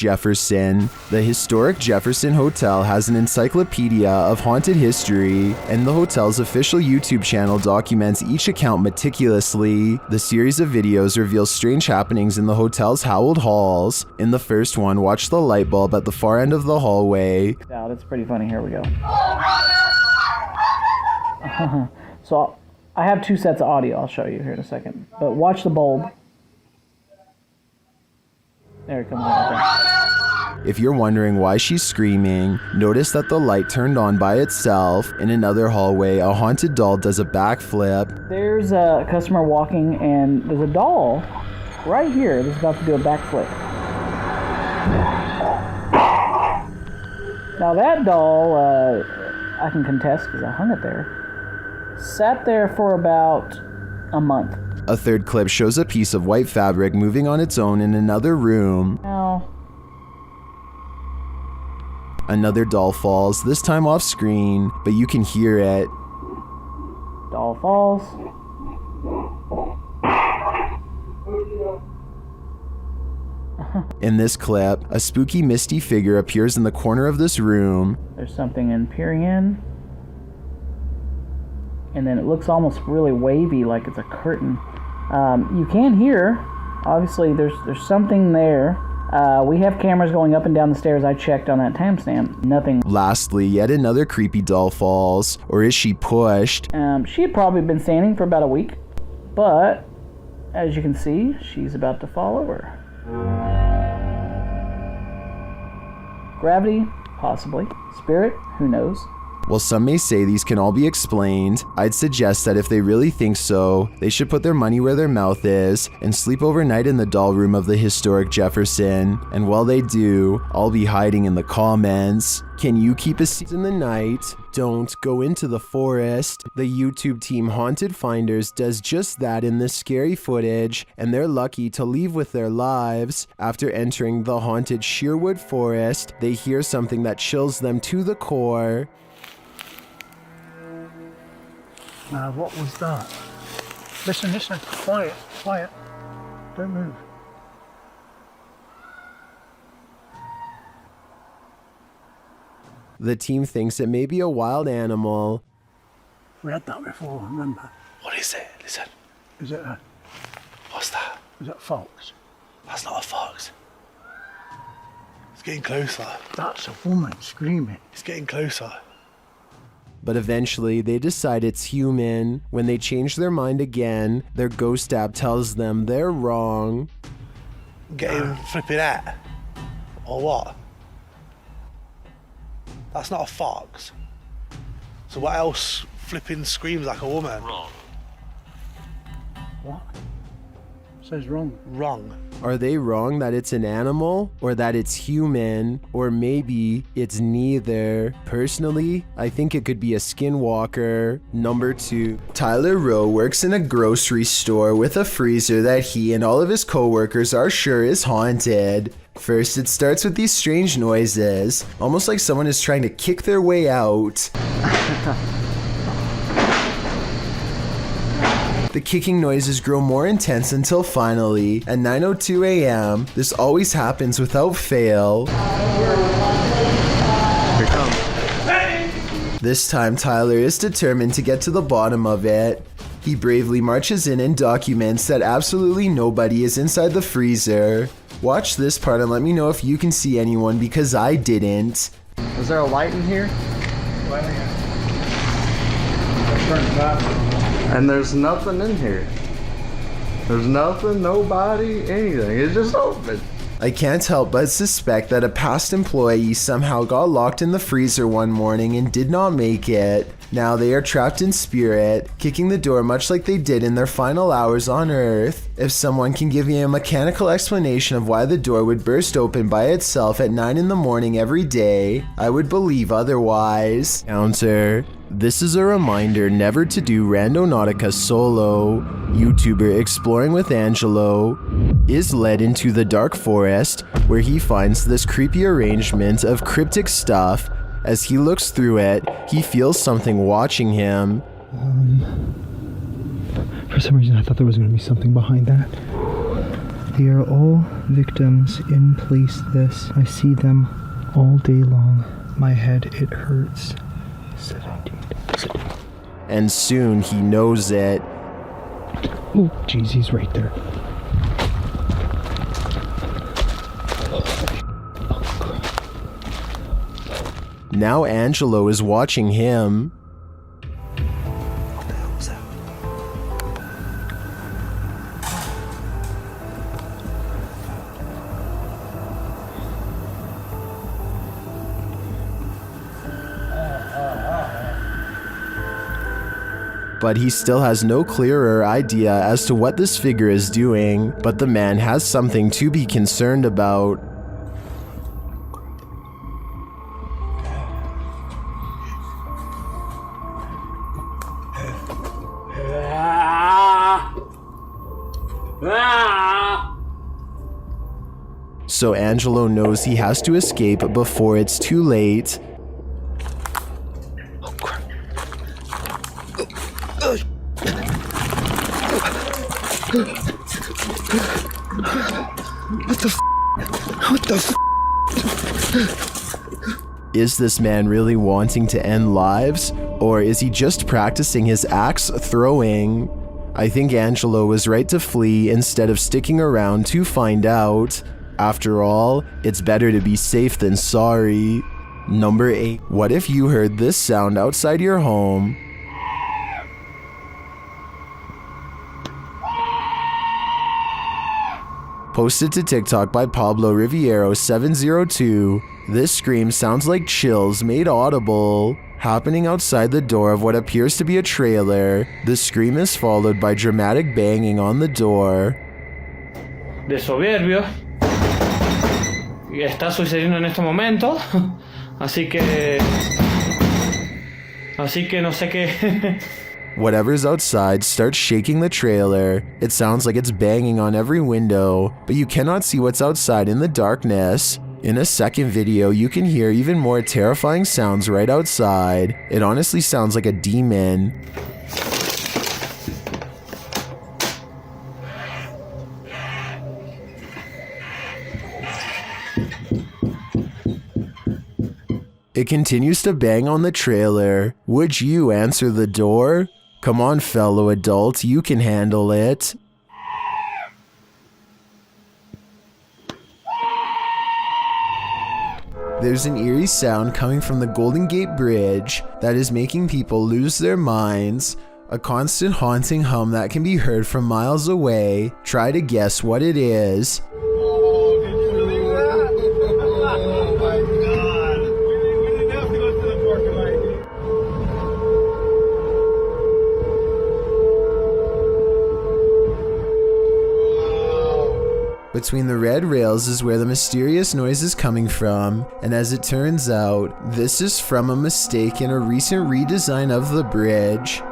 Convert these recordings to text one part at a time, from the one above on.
Jefferson. The historic Jefferson Hotel has an encyclopedia of haunted history, and the hotel's official YouTube channel documents each account meticulously. The series of videos reveals strange happenings in the hotel's howled halls. In the first one, watch the light bulb at the far end of the hallway. Wow, that's pretty funny. Here we go. So I have 2 sets of audio. I'll show you here in a second. But watch the bulb. There it comes out there. If you're wondering why she's screaming, notice that the light turned on by itself. In another hallway, a haunted doll does a backflip. There's a customer walking, and there's a doll right here that's about to do a backflip. Now that doll, I can contest because I hung it there. Sat there for about a month. A third clip shows a piece of white fabric moving on its own in another room. Now, another doll falls, this time off screen, but you can hear it. Doll falls. In this clip, a spooky misty figure appears in the corner of this room. There's something peering in. And then it looks almost really wavy, like it's a curtain. You can hear, obviously there's something there. We have cameras going up and down the stairs. I checked on that timestamp. Nothing. Lastly, yet another creepy doll falls. Or is she pushed? She had probably been standing for about a week. But, as you can see, she's about to fall over. Gravity? Possibly. Spirit? Who knows? While some may say these can all be explained, I'd suggest that if they really think so, they should put their money where their mouth is and sleep overnight in the doll room of the historic Jefferson. And while they do, I'll be hiding in the comments. Can you keep a secret in the night? Don't go into the forest. The YouTube team Haunted Finders does just that in this scary footage, and they're lucky to leave with their lives. After entering the haunted Sherwood Forest, they hear something that chills them to the core. Now, what was that? Listen, listen, quiet, quiet. Don't move. The team thinks it may be a wild animal. We had that before, remember? What is it? Listen. Is it a... What's that? Is that a fox? That's not a fox. It's getting closer. That's a woman screaming. It's getting closer. But eventually, they decide it's human. When they change their mind again, their ghost app tells them they're wrong. Getting flipping at? Or what? That's not a fox. So what else flipping screams like a woman? Wrong. What? Says wrong. Wrong. Are they wrong that it's an animal, or that it's human, or maybe it's neither? Personally, I think it could be a skinwalker. Number 2. Tyler Rowe works in a grocery store with a freezer that he and all of his co-workers are sure is haunted. First, it starts with these strange noises, almost like someone is trying to kick their way out. The kicking noises grow more intense until finally, at 9:02 a.m., this always happens without fail. Here it comes. This time, Tyler is determined to get to the bottom of it. He bravely marches in and documents that absolutely nobody is inside the freezer. Watch this part and let me know if you can see anyone, because I didn't. Is there a light in here? And there's nothing in here. There's nothing, nobody, anything. It's just open. I can't help but suspect that a past employee somehow got locked in the freezer one morning and did not make it. Now they are trapped in spirit, kicking the door much like they did in their final hours on Earth. If someone can give me a mechanical explanation of why the door would burst open by itself at 9 in the morning every day, I would believe otherwise. Counter. This is a reminder never to do Randonautica solo. YouTuber Exploring with Angelo is led into the dark forest where he finds this creepy arrangement of cryptic stuff. As he looks through it, he feels something watching him. For some reason I thought there was going to be something behind that. They are all victims in place this. I see them all day long. My head, it hurts. 17. And soon he knows it. Oh, jeez, he's right there. Now Angelo is watching him. What the hell was that? But he still has no clearer idea as to what this figure is doing, but the man has something to be concerned about. So Angelo knows he has to escape before it's too late. Oh crap. What the f? Is this man really wanting to end lives? Or is he just practicing his axe throwing? I think Angelo was right to flee instead of sticking around to find out. After all, it's better to be safe than sorry. Number 8. What if you heard this sound outside your home? Posted to TikTok by Pablo Riviero 702. This scream sounds like chills made audible, happening outside the door of what appears to be a trailer. The scream is followed by dramatic banging on the door. De soberbio. Está sucediendo en este momento. Así que no sé qué. Whatever's outside starts shaking the trailer. It sounds like it's banging on every window, but you cannot see what's outside in the darkness. In a second video, you can hear even more terrifying sounds right outside. It honestly sounds like a demon. It continues to bang on the trailer. Would you answer the door? Come on, fellow adult, you can handle it. There's an eerie sound coming from the Golden Gate Bridge that is making people lose their minds. A constant haunting hum that can be heard from miles away. Try to guess what it is. Between the red rails is where the mysterious noise is coming from, and as it turns out, this is from a mistake in a recent redesign of the bridge.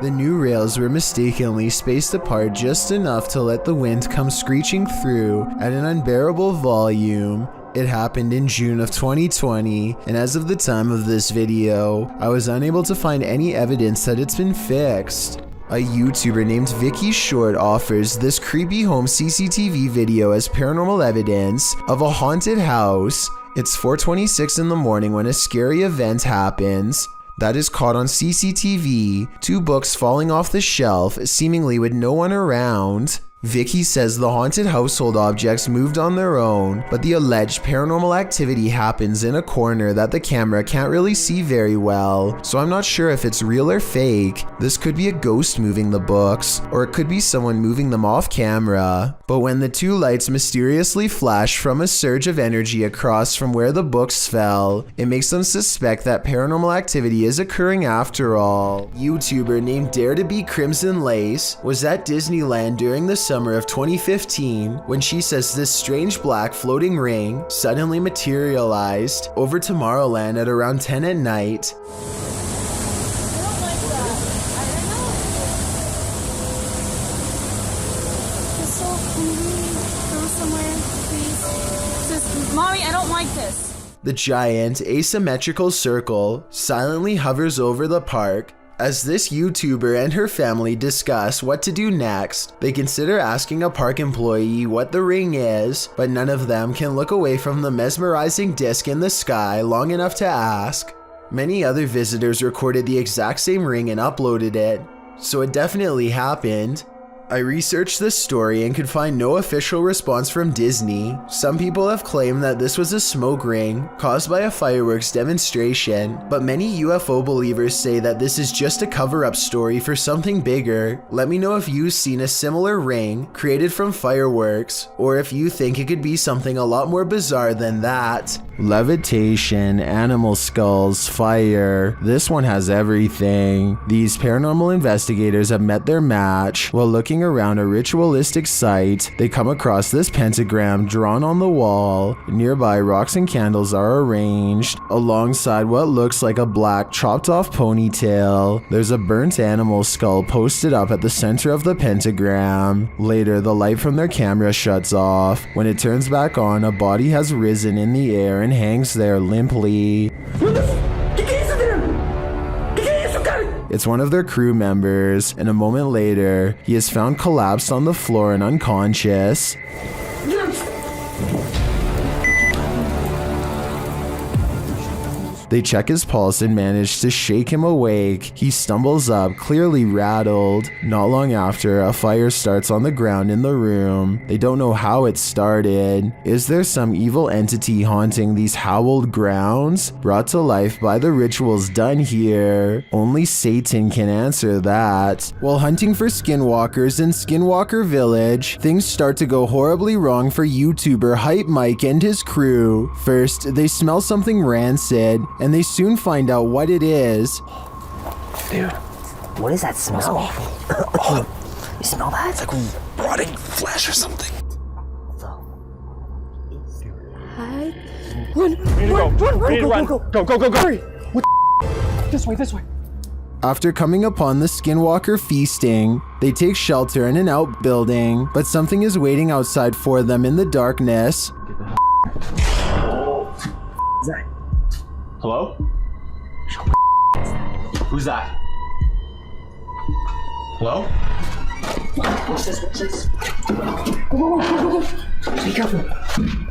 The new rails were mistakenly spaced apart just enough to let the wind come screeching through at an unbearable volume. It happened in June of 2020, and as of the time of this video, I was unable to find any evidence that it's been fixed. A YouTuber named Vicky Short offers this creepy home CCTV video as paranormal evidence of a haunted house. It's 4:26 in the morning when a scary event happens that is caught on CCTV, 2 books falling off the shelf, seemingly with no one around. Vicky says the haunted household objects moved on their own, but the alleged paranormal activity happens in a corner that the camera can't really see very well, so I'm not sure if it's real or fake. This could be a ghost moving the books, or it could be someone moving them off camera. But when the 2 lights mysteriously flash from a surge of energy across from where the books fell, it makes them suspect that paranormal activity is occurring after all. YouTuber named Dare to Be Crimson Lace was at Disneyland during the summer of 2015 when she says this strange black floating ring suddenly materialized over Tomorrowland at around 10 at night. I don't like that. I don't know. Crystal, can we go somewhere, please? Just, Mommy, I don't like this. The giant asymmetrical circle silently hovers over the park, As this YouTuber and her family discuss what to do next, they consider asking a park employee what the ring is, but none of them can look away from the mesmerizing disc in the sky long enough to ask. Many other visitors recorded the exact same ring and uploaded it, so it definitely happened. I researched this story and could find no official response from Disney. Some people have claimed that this was a smoke ring caused by a fireworks demonstration, but many UFO believers say that this is just a cover-up story for something bigger. Let me know if you've seen a similar ring created from fireworks, or if you think it could be something a lot more bizarre than that. Levitation, animal skulls, fire. This one has everything. These paranormal investigators have met their match. While looking around a ritualistic site, they come across this pentagram drawn on the wall. Nearby, rocks and candles are arranged alongside what looks like a black chopped off ponytail. There's a burnt animal skull posted up at the center of the pentagram. Later, the light from their camera shuts off. When it turns back on, a body has risen in the air and hangs there limply. It's one of their crew members, and a moment later, he is found collapsed on the floor and unconscious. They check his pulse and manage to shake him awake. He stumbles up, clearly rattled. Not long after, a fire starts on the ground in the room. They don't know how it started. Is there some evil entity haunting these hallowed grounds, brought to life by the rituals done here? Only Satan can answer that. While hunting for skinwalkers in Skinwalker Village, things start to go horribly wrong for YouTuber Hype Mike and his crew. First, they smell something rancid, and they soon find out what it is. Dude, what is that smell? You smell that? It's like rotting flesh or something. Run! Go! Hurry! This way. After coming upon the Skinwalker feasting, they take shelter in an outbuilding, but something is waiting outside for them in the darkness. Hello? Who's that? Hello? What's this? Go. Be careful.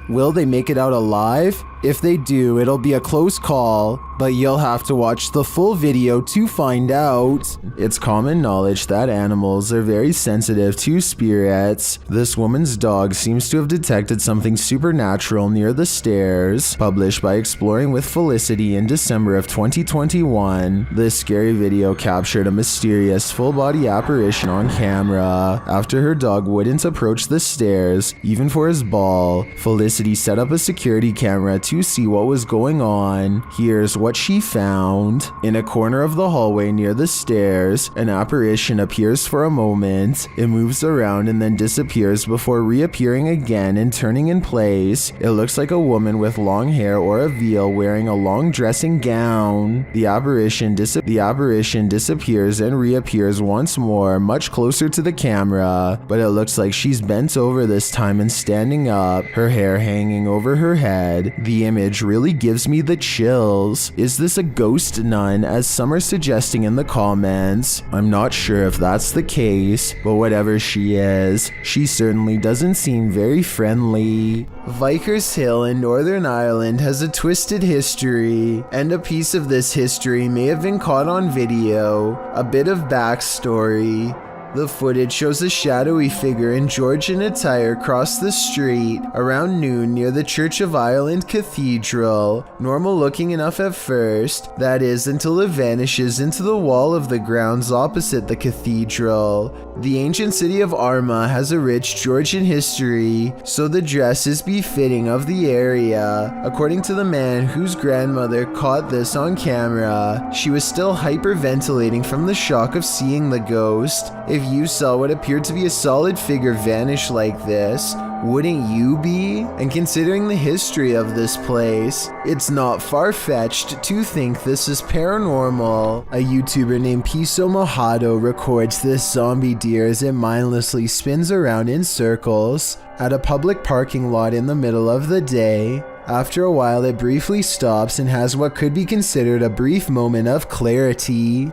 Will they make it out alive? If they do, it'll be a close call, but you'll have to watch the full video to find out. It's common knowledge that animals are very sensitive to spirits. This woman's dog seems to have detected something supernatural near the stairs. Published by Exploring with Felicity in December of 2021, this scary video captured a mysterious full-body apparition on camera. After her dog wouldn't approach the stairs, even for his ball, Felicity set up a security camera to see what was going on. Here's what she found. In a corner of the hallway near the stairs, an apparition appears for a moment. It moves around and then disappears before reappearing again and turning in place. It looks like a woman with long hair or a veil wearing a long dressing gown. The apparition disappears and reappears once more, much closer to the camera, but it looks like she's bent over this time and standing up, her hair hanging over her head. The image really gives me the chills. Is this a ghost nun, as some are suggesting in the comments? I'm not sure if that's the case, but whatever she is, she certainly doesn't seem very friendly. Vicar's Hill in Northern Ireland has a twisted history, and a piece of this history may have been caught on video. A bit of backstory. The footage shows a shadowy figure in Georgian attire cross the street around noon near the Church of Ireland Cathedral. Normal looking enough at first, that is, until it vanishes into the wall of the grounds opposite the cathedral. The ancient city of Armagh has a rich Georgian history, so the dress is befitting of the area. According to the man whose grandmother caught this on camera, she was still hyperventilating from the shock of seeing the ghost. If you saw what appeared to be a solid figure vanish like this, wouldn't you be? And considering the history of this place, it's not far-fetched to think this is paranormal. A YouTuber named Piso Mojado records this zombie deer as it mindlessly spins around in circles at a public parking lot in the middle of the day. After a while, it briefly stops and has what could be considered a brief moment of clarity.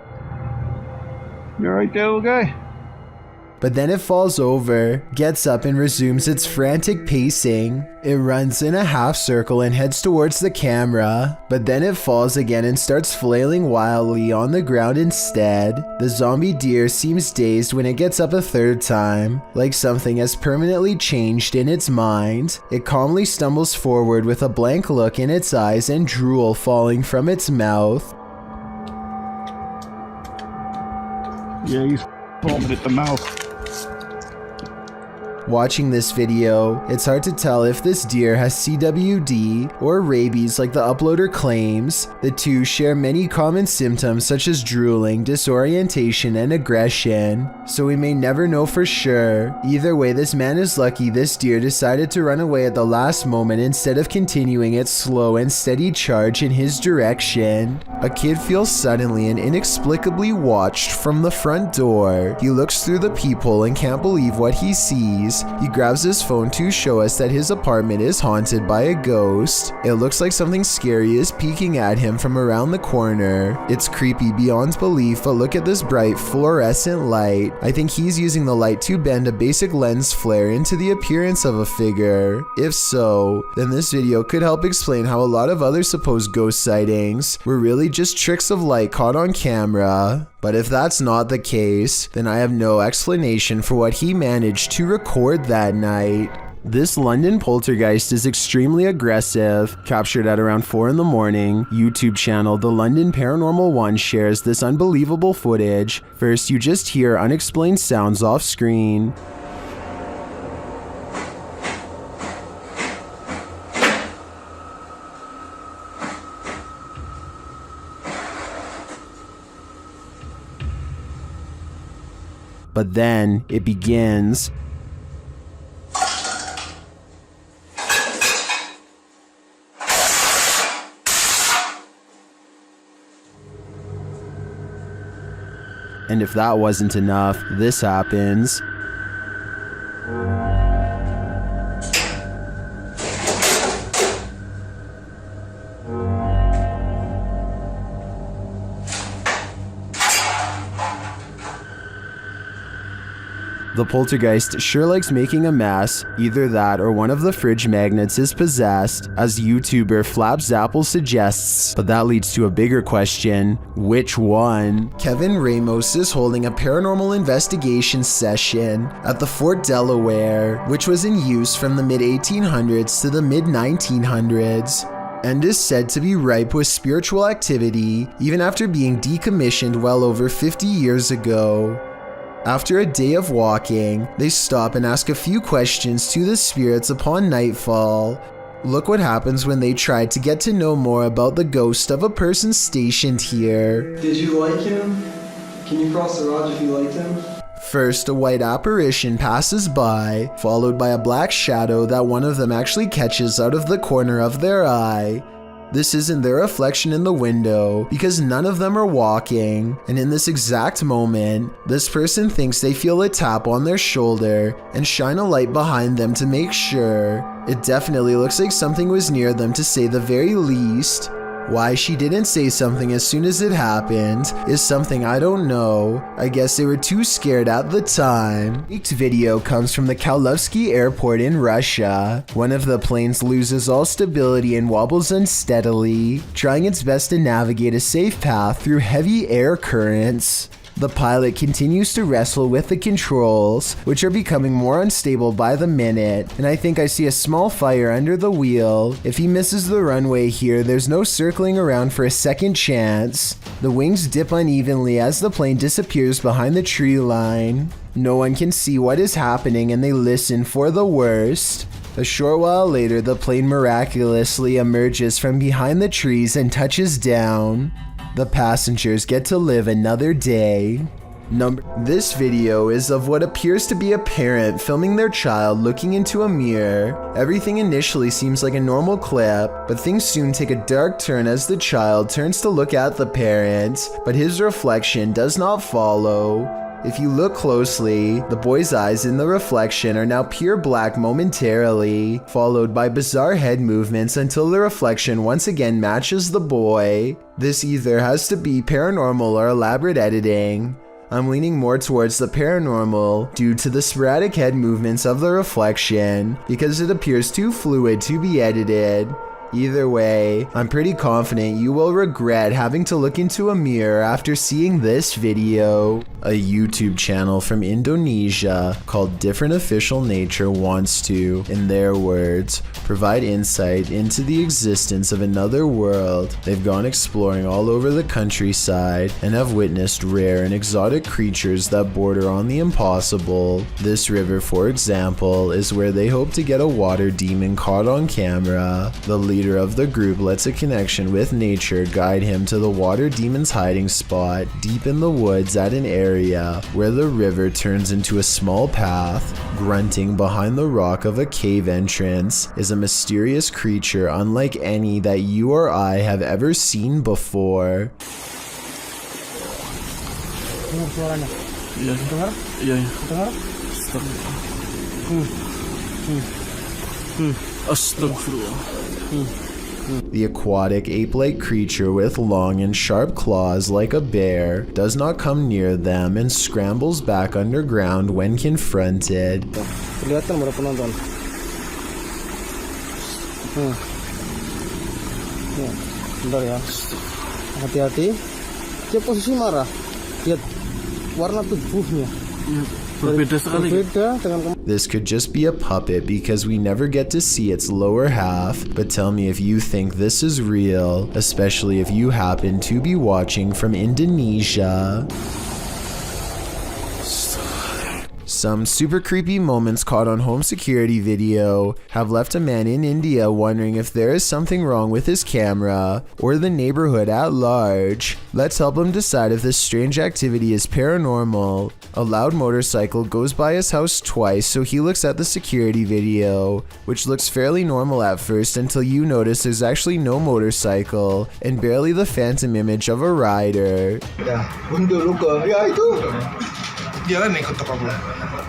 You alright there, little guy? But then it falls over, gets up and resumes its frantic pacing. It runs in a half circle and heads towards the camera, but then it falls again and starts flailing wildly on the ground instead. The zombie deer seems dazed when it gets up a third time, like something has permanently changed in its mind. It calmly stumbles forward with a blank look in its eyes and drool falling from its mouth. Yeah, he's foaming at the mouth. Watching this video, it's hard to tell if this deer has CWD or rabies like the uploader claims. The two share many common symptoms such as drooling, disorientation, and aggression, so we may never know for sure. Either way, this man is lucky this deer decided to run away at the last moment instead of continuing its slow and steady charge in his direction. A kid feels suddenly and inexplicably watched from the front door. He looks through the peephole and can't believe what he sees. He grabs his phone to show us that his apartment is haunted by a ghost. It looks like something scary is peeking at him from around the corner. It's creepy beyond belief, but look at this bright fluorescent light. I think he's using the light to bend a basic lens flare into the appearance of a figure. If so, then this video could help explain how a lot of other supposed ghost sightings were really just tricks of light caught on camera. But if that's not the case, then I have no explanation for what he managed to record that night. This London poltergeist is extremely aggressive. Captured at around 4 in the morning, YouTube channel The London Paranormal 1 shares this unbelievable footage. First, you just hear unexplained sounds off screen. But then it begins. And if that wasn't enough, this happens. The poltergeist sure likes making a mess. Either that or one of the fridge magnets is possessed, as YouTuber Flapzapple suggests. But that leads to a bigger question: which one? Kevin Ramos is holding a paranormal investigation session at the Fort Delaware, which was in use from the mid-1800s to the mid-1900s. And is said to be ripe with spiritual activity, even after being decommissioned well over 50 years ago. After a day of walking, they stop and ask a few questions to the spirits upon nightfall. Look what happens when they try to get to know more about the ghost of a person stationed here. Did you like him? Can you cross the rod if you liked him? First, a white apparition passes by, followed by a black shadow that one of them actually catches out of the corner of their eye. This isn't their reflection in the window, because none of them are walking, and in this exact moment, this person thinks they feel a tap on their shoulder and shine a light behind them to make sure. It definitely looks like something was near them to say the very least. Why she didn't say something as soon as it happened is something I don't know. I guess they were too scared at the time. Leaked video comes from the Kaluzhsky airport in Russia. One of the planes loses all stability and wobbles unsteadily, trying its best to navigate a safe path through heavy air currents. The pilot continues to wrestle with the controls, which are becoming more unstable by the minute, and I think I see a small fire under the wheel. If he misses the runway here, there's no circling around for a second chance. The wings dip unevenly as the plane disappears behind the tree line. No one can see what is happening and they listen for the worst. A short while later, the plane miraculously emerges from behind the trees and touches down. The passengers get to live another day. This video is of what appears to be a parent filming their child looking into a mirror. Everything initially seems like a normal clip, but things soon take a dark turn as the child turns to look at the parent, but his reflection does not follow. If you look closely, the boy's eyes in the reflection are now pure black momentarily, followed by bizarre head movements until the reflection once again matches the boy. This either has to be paranormal or elaborate editing. I'm leaning more towards the paranormal due to the sporadic head movements of the reflection because it appears too fluid to be edited. Either way, I'm pretty confident you will regret having to look into a mirror after seeing this video. A YouTube channel from Indonesia called Different Official Nature wants to, in their words, provide insight into the existence of another world. They've gone exploring all over the countryside and have witnessed rare and exotic creatures that border on the impossible. This river, for example, is where they hope to get a water demon caught on camera. The leader of the group lets a connection with nature guide him to the water demon's hiding spot deep in the woods at an area where the river turns into a small path. Grunting behind the rock of a cave entrance is a mysterious creature unlike any that you or I have ever seen before. The aquatic ape-like creature with long and sharp claws like a bear does not come near them and scrambles back underground when confronted. Kelihatan para penonton. Bentar ya. Hati-hati. Dia posisi marah. Lihat warna tubuhnya. This could just be a puppet because we never get to see its lower half, but tell me if you think this is real, especially if you happen to be watching from Indonesia. Some super creepy moments caught on home security video have left a man in India wondering if there is something wrong with his camera or the neighborhood at large. Let's help him decide if this strange activity is paranormal. A loud motorcycle goes by his house twice, so he looks at the security video, which looks fairly normal at first until you notice there's actually no motorcycle and barely the phantom image of a rider.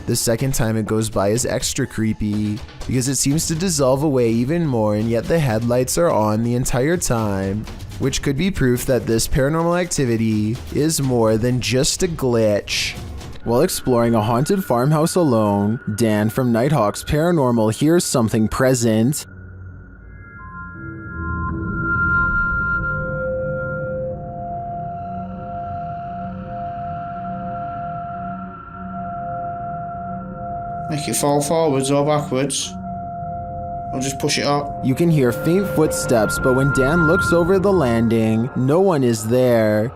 The second time it goes by is extra creepy because it seems to dissolve away even more, and yet the headlights are on the entire time, which could be proof that this paranormal activity is more than just a glitch. While exploring a haunted farmhouse alone, Dan from Nighthawk's Paranormal hears something present. Make it fall forwards or backwards. Or just push it up. You can hear faint footsteps, but when Dan looks over the landing, no one is there.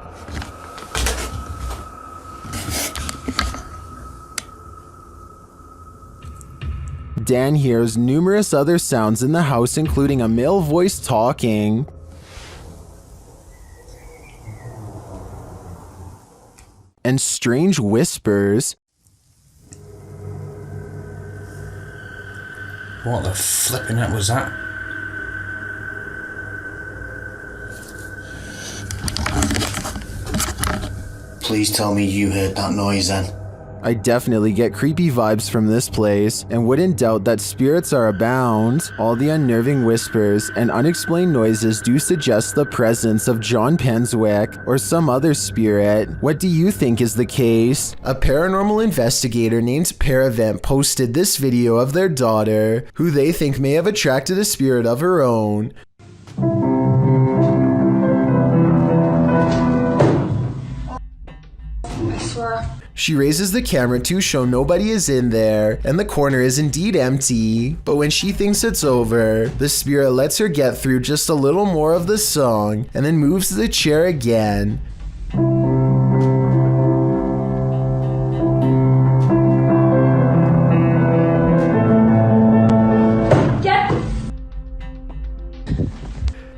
Dan hears numerous other sounds in the house, including a male voice talking. And strange whispers. What the flipping heck was that? Please tell me you heard that noise then. I definitely get creepy vibes from this place and wouldn't doubt that spirits are abound. All the unnerving whispers and unexplained noises do suggest the presence of John Penswick or some other spirit. What do you think is the case? A paranormal investigator named Paravent posted this video of their daughter, who they think may have attracted a spirit of her own. She raises the camera to show nobody is in there, and the corner is indeed empty. But when she thinks it's over, the spirit lets her get through just a little more of the song, and then moves the chair again.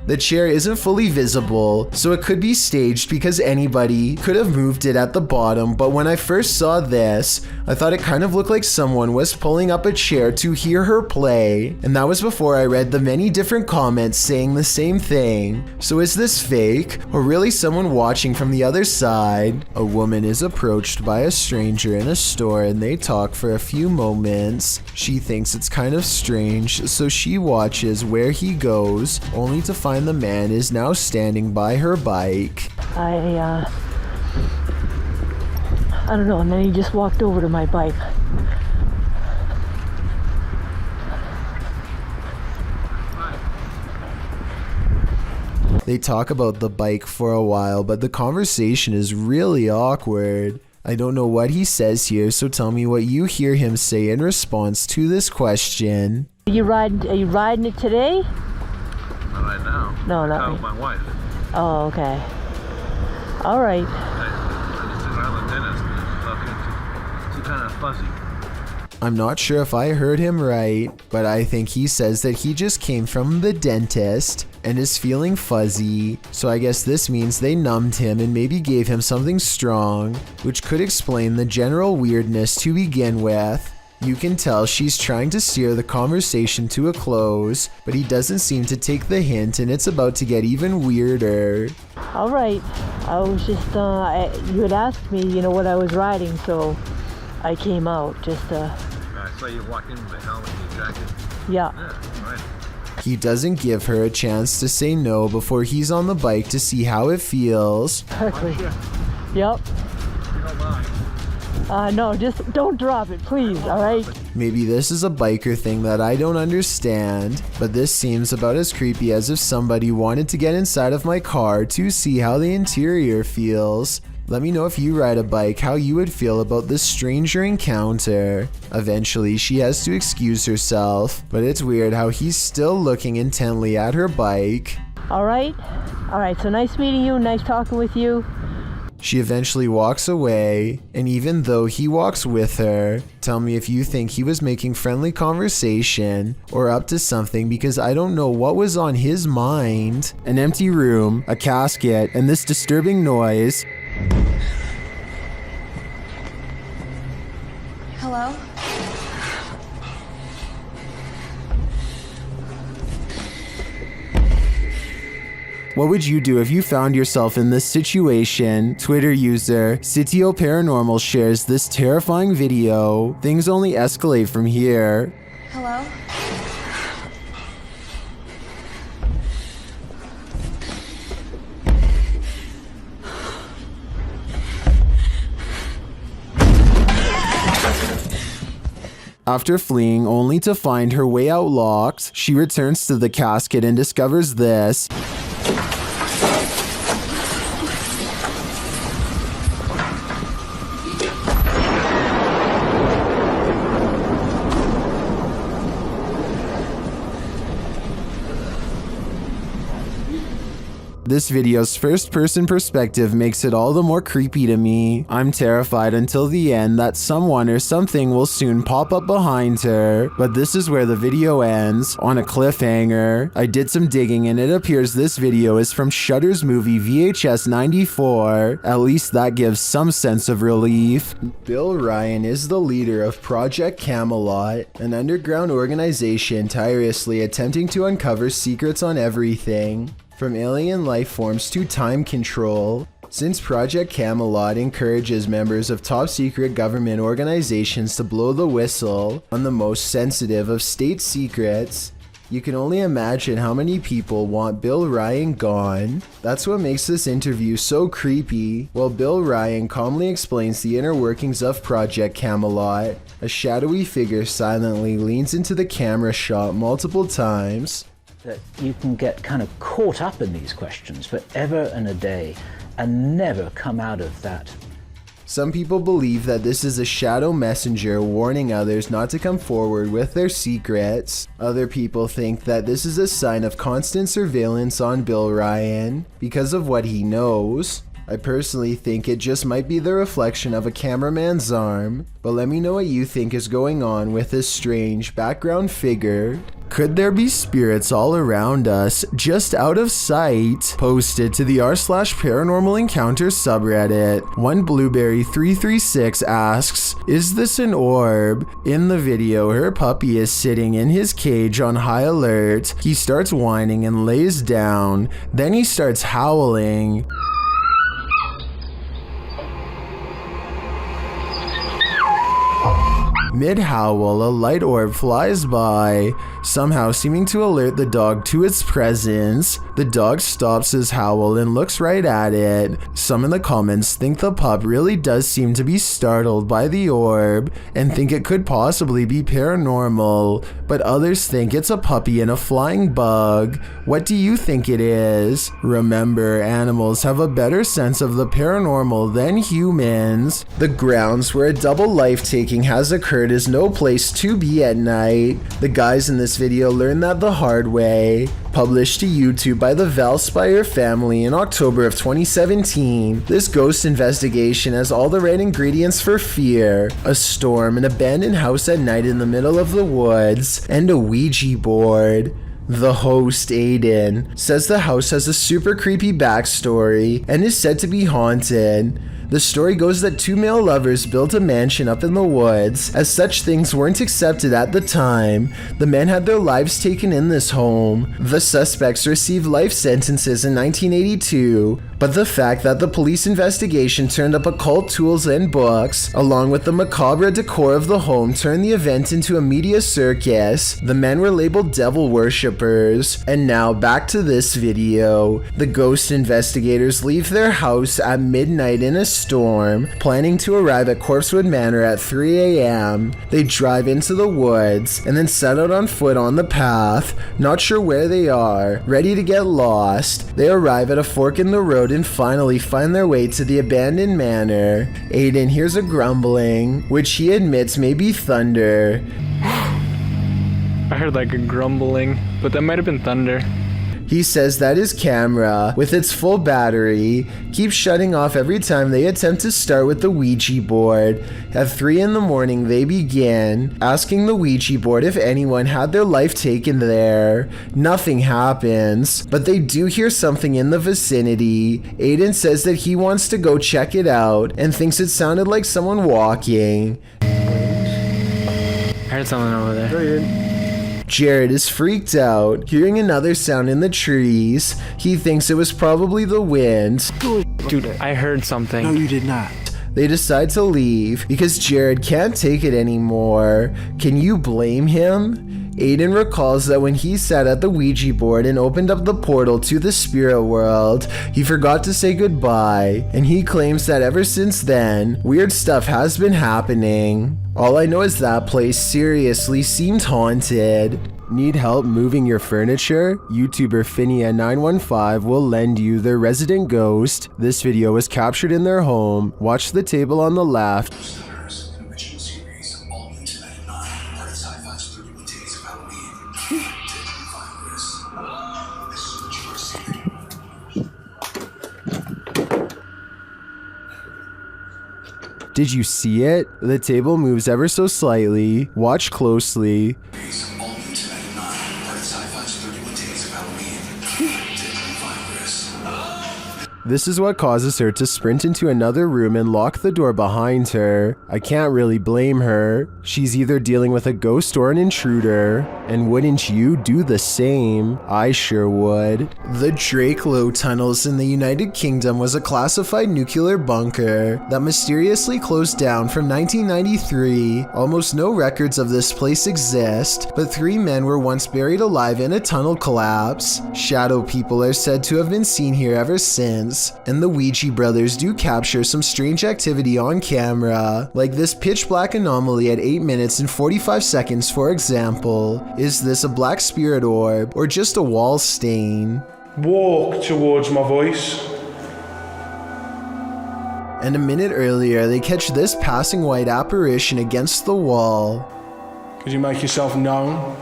The chair isn't fully visible, so it could be staged because anybody could have moved it at the bottom, but when I first saw this, I thought it kind of looked like someone was pulling up a chair to hear her play, and that was before I read the many different comments saying the same thing. So is this fake, or really someone watching from the other side? A woman is approached by a stranger in a store and they talk for a few moments. She thinks it's kind of strange, so she watches where he goes, only to find the man is now standing by her bike. I don't know, and then he just walked over to my bike. They talk about the bike for a while, but the conversation is really awkward. I don't know what he says here, so tell me what you hear him say in response to this question. Are you riding it today? Not right now. No, not right. My wife. Oh, okay. All right. I just around the dentist and it's kind of fuzzy. I'm not sure if I heard him right, but I think he says that he just came from the dentist and is feeling fuzzy, so I guess this means they numbed him and maybe gave him something strong, which could explain the general weirdness to begin with. You can tell she's trying to steer the conversation to a close, but he doesn't seem to take the hint and it's about to get even weirder. All right. I was just, you had asked me, what I was riding, so I came out just to... I saw you walk in with a helmet and your jacket. Yeah. Yeah, right. He doesn't give her a chance to say no before he's on the bike to see how it feels. Perfect. Yep. You don't mind. No, just don't drop it, please, alright? Maybe this is a biker thing that I don't understand, but this seems about as creepy as if somebody wanted to get inside of my car to see how the interior feels. Let me know if you ride a bike how you would feel about this stranger encounter. Eventually, she has to excuse herself, but it's weird how he's still looking intently at her bike. Alright, so nice meeting you, nice talking with you. She eventually walks away, and even though he walks with her, tell me if you think he was making friendly conversation or up to something, because I don't know what was on his mind. An empty room, a casket, and this disturbing noise. Hello? What would you do if you found yourself in this situation? Twitter user Sitio Paranormal shares this terrifying video. Things only escalate from here. Hello? After fleeing only to find her way out locked, she returns to the casket and discovers this. This video's first-person perspective makes it all the more creepy to me. I'm terrified until the end that someone or something will soon pop up behind her, but this is where the video ends, on a cliffhanger. I did some digging and it appears this video is from Shudder's movie VHS 94. At least that gives some sense of relief. Bill Ryan is the leader of Project Camelot, an underground organization tirelessly attempting to uncover secrets on everything, from alien life forms to time control. Since Project Camelot encourages members of top-secret government organizations to blow the whistle on the most sensitive of state secrets, you can only imagine how many people want Bill Ryan gone. That's what makes this interview so creepy. While Bill Ryan calmly explains the inner workings of Project Camelot, a shadowy figure silently leans into the camera shot multiple times. That you can get kind of caught up in these questions forever and a day and never come out of that. Some people believe that this is a shadow messenger warning others not to come forward with their secrets. Other people think that this is a sign of constant surveillance on Bill Ryan because of what he knows. I personally think it just might be the reflection of a cameraman's arm, but let me know what you think is going on with this strange background figure. Could there be spirits all around us, just out of sight? Posted to the r/paranormal encounters subreddit. One Blueberry336 asks, is this an orb? In the video, her puppy is sitting in his cage on high alert. He starts whining and lays down. Then he starts howling. Mid-howl, a light orb flies by, somehow seeming to alert the dog to its presence. The dog stops his howl and looks right at it. Some in the comments think the pup really does seem to be startled by the orb and think it could possibly be paranormal, but others think it's a puppy and a flying bug. What do you think it is? Remember, animals have a better sense of the paranormal than humans. The grounds where a double life-taking has occurred is no place to be at night. The guys in this video learned that the hard way. Published to YouTube by the Valspire family in October of 2017, this ghost investigation has all the right ingredients for fear: a storm, an abandoned house at night in the middle of the woods, and a Ouija board. The host, Aiden, says the house has a super creepy backstory and is said to be haunted. The story goes that two male lovers built a mansion up in the woods. As such things weren't accepted at the time, the men had their lives taken in this home. The suspects received life sentences in 1982, but the fact that the police investigation turned up occult tools and books, along with the macabre decor of the home, turned the event into a media circus. The men were labeled devil worshippers. And now back to this video. The ghost investigators leave their house at midnight in a storm, planning to arrive at Corpsewood Manor at 3 a.m. They drive into the woods and then set out on foot on the path, not sure where they are, ready to get lost. They arrive at a fork in the road and finally find their way to the abandoned manor. Aiden hears a grumbling, which he admits may be thunder. I heard like a grumbling, but that might have been thunder. He says that his camera, with its full battery, keeps shutting off every time they attempt to start with the Ouija board. At 3 in the morning, they begin asking the Ouija board if anyone had their life taken there. Nothing happens, but they do hear something in the vicinity. Aiden says that he wants to go check it out and thinks it sounded like someone walking. I heard someone over there. Jared is freaked out, hearing another sound in the trees. He thinks it was probably the wind. Dude, I heard something. No, you did not. They decide to leave because Jared can't take it anymore. Can you blame him? Aiden recalls that when he sat at the Ouija board and opened up the portal to the spirit world, he forgot to say goodbye, and he claims that ever since then, weird stuff has been happening. All I know is that place seriously seemed haunted. Need help moving your furniture? YouTuber Finia915 will lend you their resident ghost. This video was captured in their home. Watch the table on the left. Did you see it? The table moves ever so slightly. Watch closely. This is what causes her to sprint into another room and lock the door behind her. I can't really blame her. She's either dealing with a ghost or an intruder. And wouldn't you do the same? I sure would. The Drao tunnels in the United Kingdom was a classified nuclear bunker that mysteriously closed down from 1993. Almost no records of this place exist, but 3 men were once buried alive in a tunnel collapse. Shadow people are said to have been seen here ever since. And the Ouija brothers do capture some strange activity on camera, like this pitch black anomaly at 8 minutes and 45 seconds for example. Is this a black spirit orb or just a wall stain? Walk towards my voice. And a minute earlier they catch this passing white apparition against the wall. Could you make yourself known?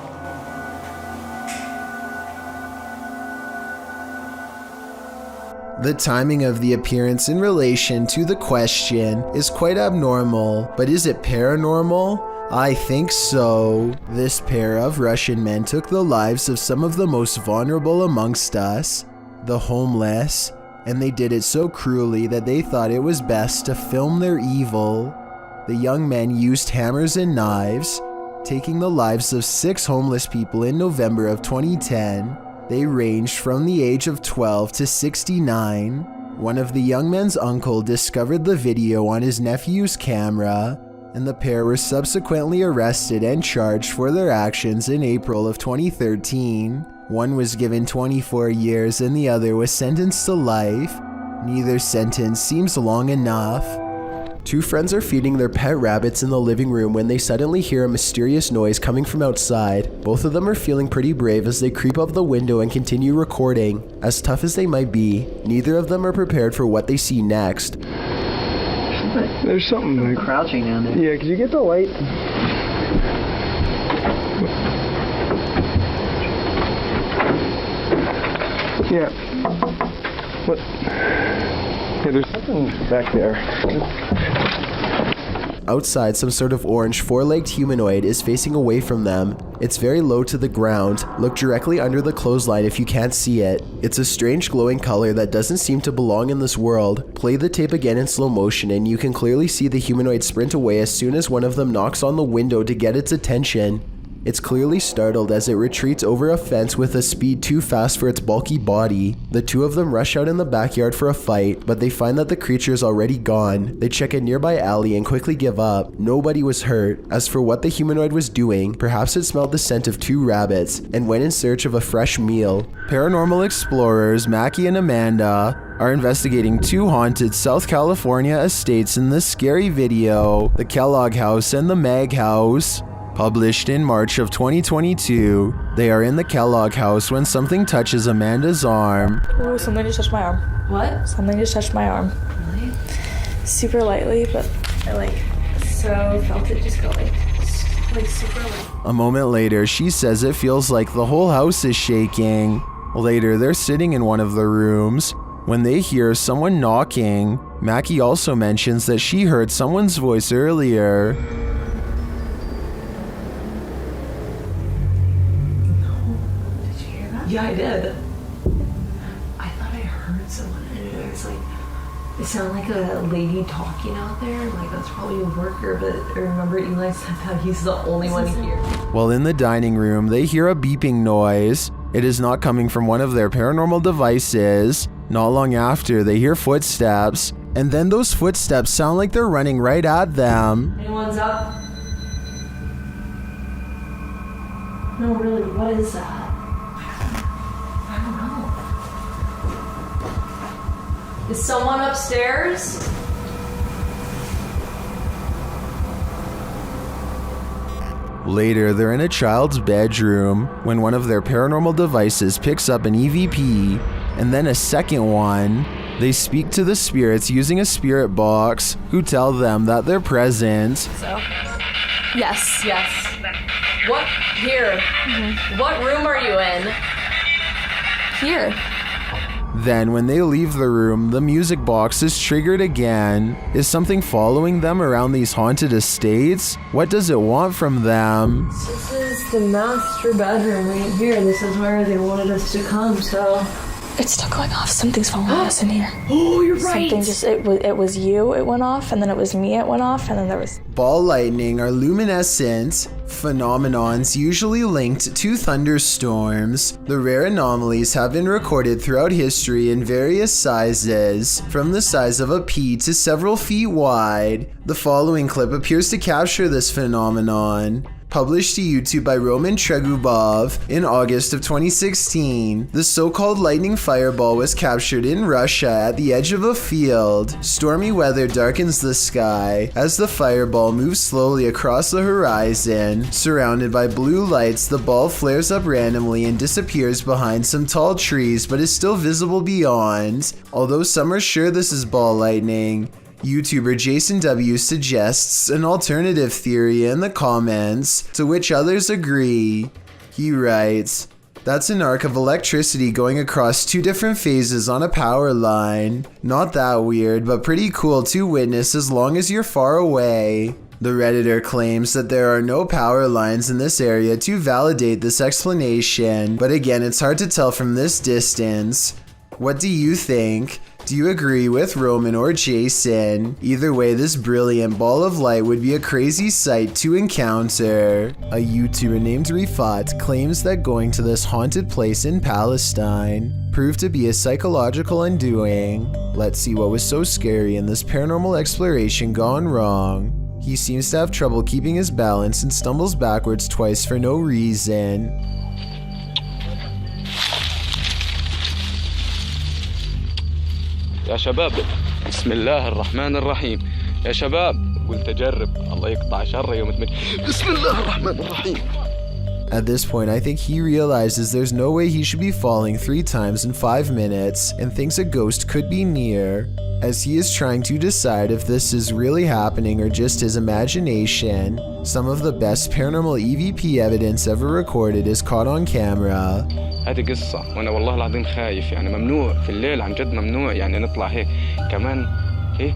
The timing of the appearance in relation to the question is quite abnormal, but is it paranormal? I think so. This pair of Russian men took the lives of some of the most vulnerable amongst us, the homeless, and they did it so cruelly that they thought it was best to film their evil. The young men used hammers and knives, taking the lives of 6 homeless people in November of 2010. They ranged from the age of 12 to 69. One of the young men's uncle discovered the video on his nephew's camera. and the pair were subsequently arrested and charged for their actions in April of 2013. One was given 24 years and the other was sentenced to life. Neither sentence seems long enough. Two friends are feeding their pet rabbits in the living room when they suddenly hear a mysterious noise coming from outside. Both of them are feeling pretty brave as they creep up the window and continue recording. As tough as they might be, neither of them are prepared for what they see next. There's something like crouching down there. Yeah, could you get the light? Yeah. What? Yeah, there's something back there. Outside, some sort of orange four-legged humanoid is facing away from them. It's very low to the ground. Look directly under the clothesline if you can't see it. It's a strange glowing color that doesn't seem to belong in this world. Play the tape again in slow motion and you can clearly see the humanoid sprint away as soon as one of them knocks on the window to get its attention. It's clearly startled as it retreats over a fence with a speed too fast for its bulky body. The two of them rush out in the backyard for a fight, but they find that the creature is already gone. They check a nearby alley and quickly give up. Nobody was hurt. As for what the humanoid was doing, perhaps it smelled the scent of two rabbits and went in search of a fresh meal. Paranormal explorers Mackie and Amanda are investigating two haunted South California estates in this scary video, the Kellogg House and the Mag House. Published in March of 2022, they are in the Kellogg House when something touches Amanda's arm. Ooh, something just touched my arm. What? Something just touched my arm. Really? Super lightly, but I felt it just go like super light. A moment later, she says it feels like the whole house is shaking. Later, they're sitting in one of the rooms when they hear someone knocking. Mackie also mentions that she heard someone's voice earlier. Yeah, I did. I thought I heard someone, and it was like, it sounded like a lady talking out there. Like, that's probably a worker, but I remember Eli said that he's the only one here. While in the dining room, they hear a beeping noise. It is not coming from one of their paranormal devices. Not long after, they hear footsteps, and then those footsteps sound like they're running right at them. Anyone's up? No, really, what is that? Is someone upstairs? Later, they're in a child's bedroom when one of their paranormal devices picks up an EVP and then a second one. They speak to the spirits using a spirit box who tell them that they're present. So? Yes. What? Here. Mm-hmm. What room are you in? Here. Then, when they leave the room, the music box is triggered again. Is something following them around these haunted estates? What does it want from them? This is the master bedroom right here. This is where they wanted us to come, so... It's still going off. Something's following us in here. Oh, you're right. Something just, it was you, it went off, and then it was me, it went off, and then there was... Ball lightning are luminescent phenomenons usually linked to thunderstorms. The rare anomalies have been recorded throughout history in various sizes, from the size of a pea to several feet wide. The following clip appears to capture this phenomenon. Published to YouTube by Roman Tregubov in August of 2016, the so-called lightning fireball was captured in Russia at the edge of a field. Stormy weather darkens the sky as the fireball moves slowly across the horizon. Surrounded by blue lights, the ball flares up randomly and disappears behind some tall trees, but is still visible beyond. Although some are sure this is ball lightning, YouTuber Jason W suggests an alternative theory in the comments, to which others agree. He writes, "That's an arc of electricity going across two different phases on a power line. Not that weird, but pretty cool to witness as long as you're far away." The Redditor claims that there are no power lines in this area to validate this explanation, but again, it's hard to tell from this distance. What do you think? Do you agree with Roman or Jason? Either way, this brilliant ball of light would be a crazy sight to encounter. A YouTuber named Rifat claims that going to this haunted place in Palestine proved to be a psychological undoing. Let's see what was so scary in this paranormal exploration gone wrong. He seems to have trouble keeping his balance and stumbles backwards twice for no reason. يا شباب بسم الله الرحمن الرحيم يا شباب قلت أجرب الله يقطع شر يوم بسم الله الرحمن الرحيم. At this point, I think he realizes there's no way he should be falling 3 times in 5 minutes and thinks a ghost could be near, as he is trying to decide if this is really happening or just his imagination. Some of the best paranormal EVP evidence ever recorded is caught on camera. هذه قصة وأنا والله العظيم خايف يعني ممنوع في الليل عن جد ممنوع يعني نطلع هيك كمان هيك.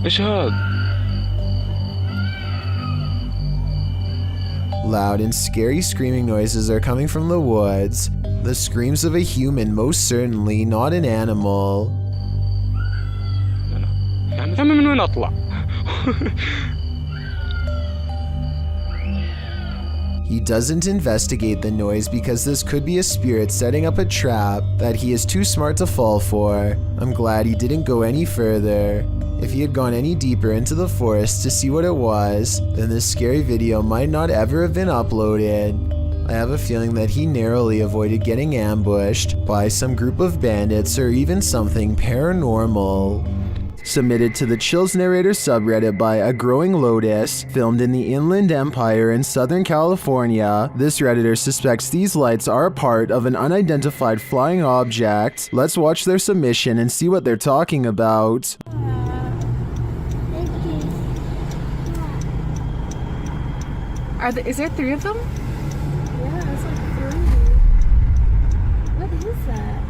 إيش هاد؟ Loud and scary screaming noises are coming from the woods. The screams of a human, most certainly, not an animal. من وين أطلع؟ He doesn't investigate the noise because this could be a spirit setting up a trap that he is too smart to fall for. I'm glad he didn't go any further. If he had gone any deeper into the forest to see what it was, then this scary video might not ever have been uploaded. I have a feeling that he narrowly avoided getting ambushed by some group of bandits or even something paranormal. Submitted to the Chills Narrator subreddit by A Growing Lotus, filmed in the Inland Empire in Southern California, this Redditor suspects these lights are a part of an unidentified flying object. Let's watch their submission and see what they're talking about. Is there 3 of them? Yeah, it's like 3. What is that?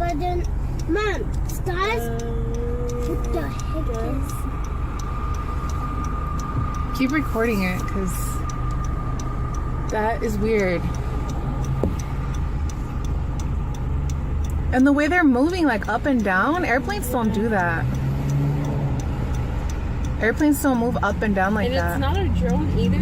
But then, Mom, stars? What the heck is? Keep recording it, because that is weird. And the way they're moving, like up and down, airplanes don't do that. Airplanes don't move up and down like that. And it's not a drone either.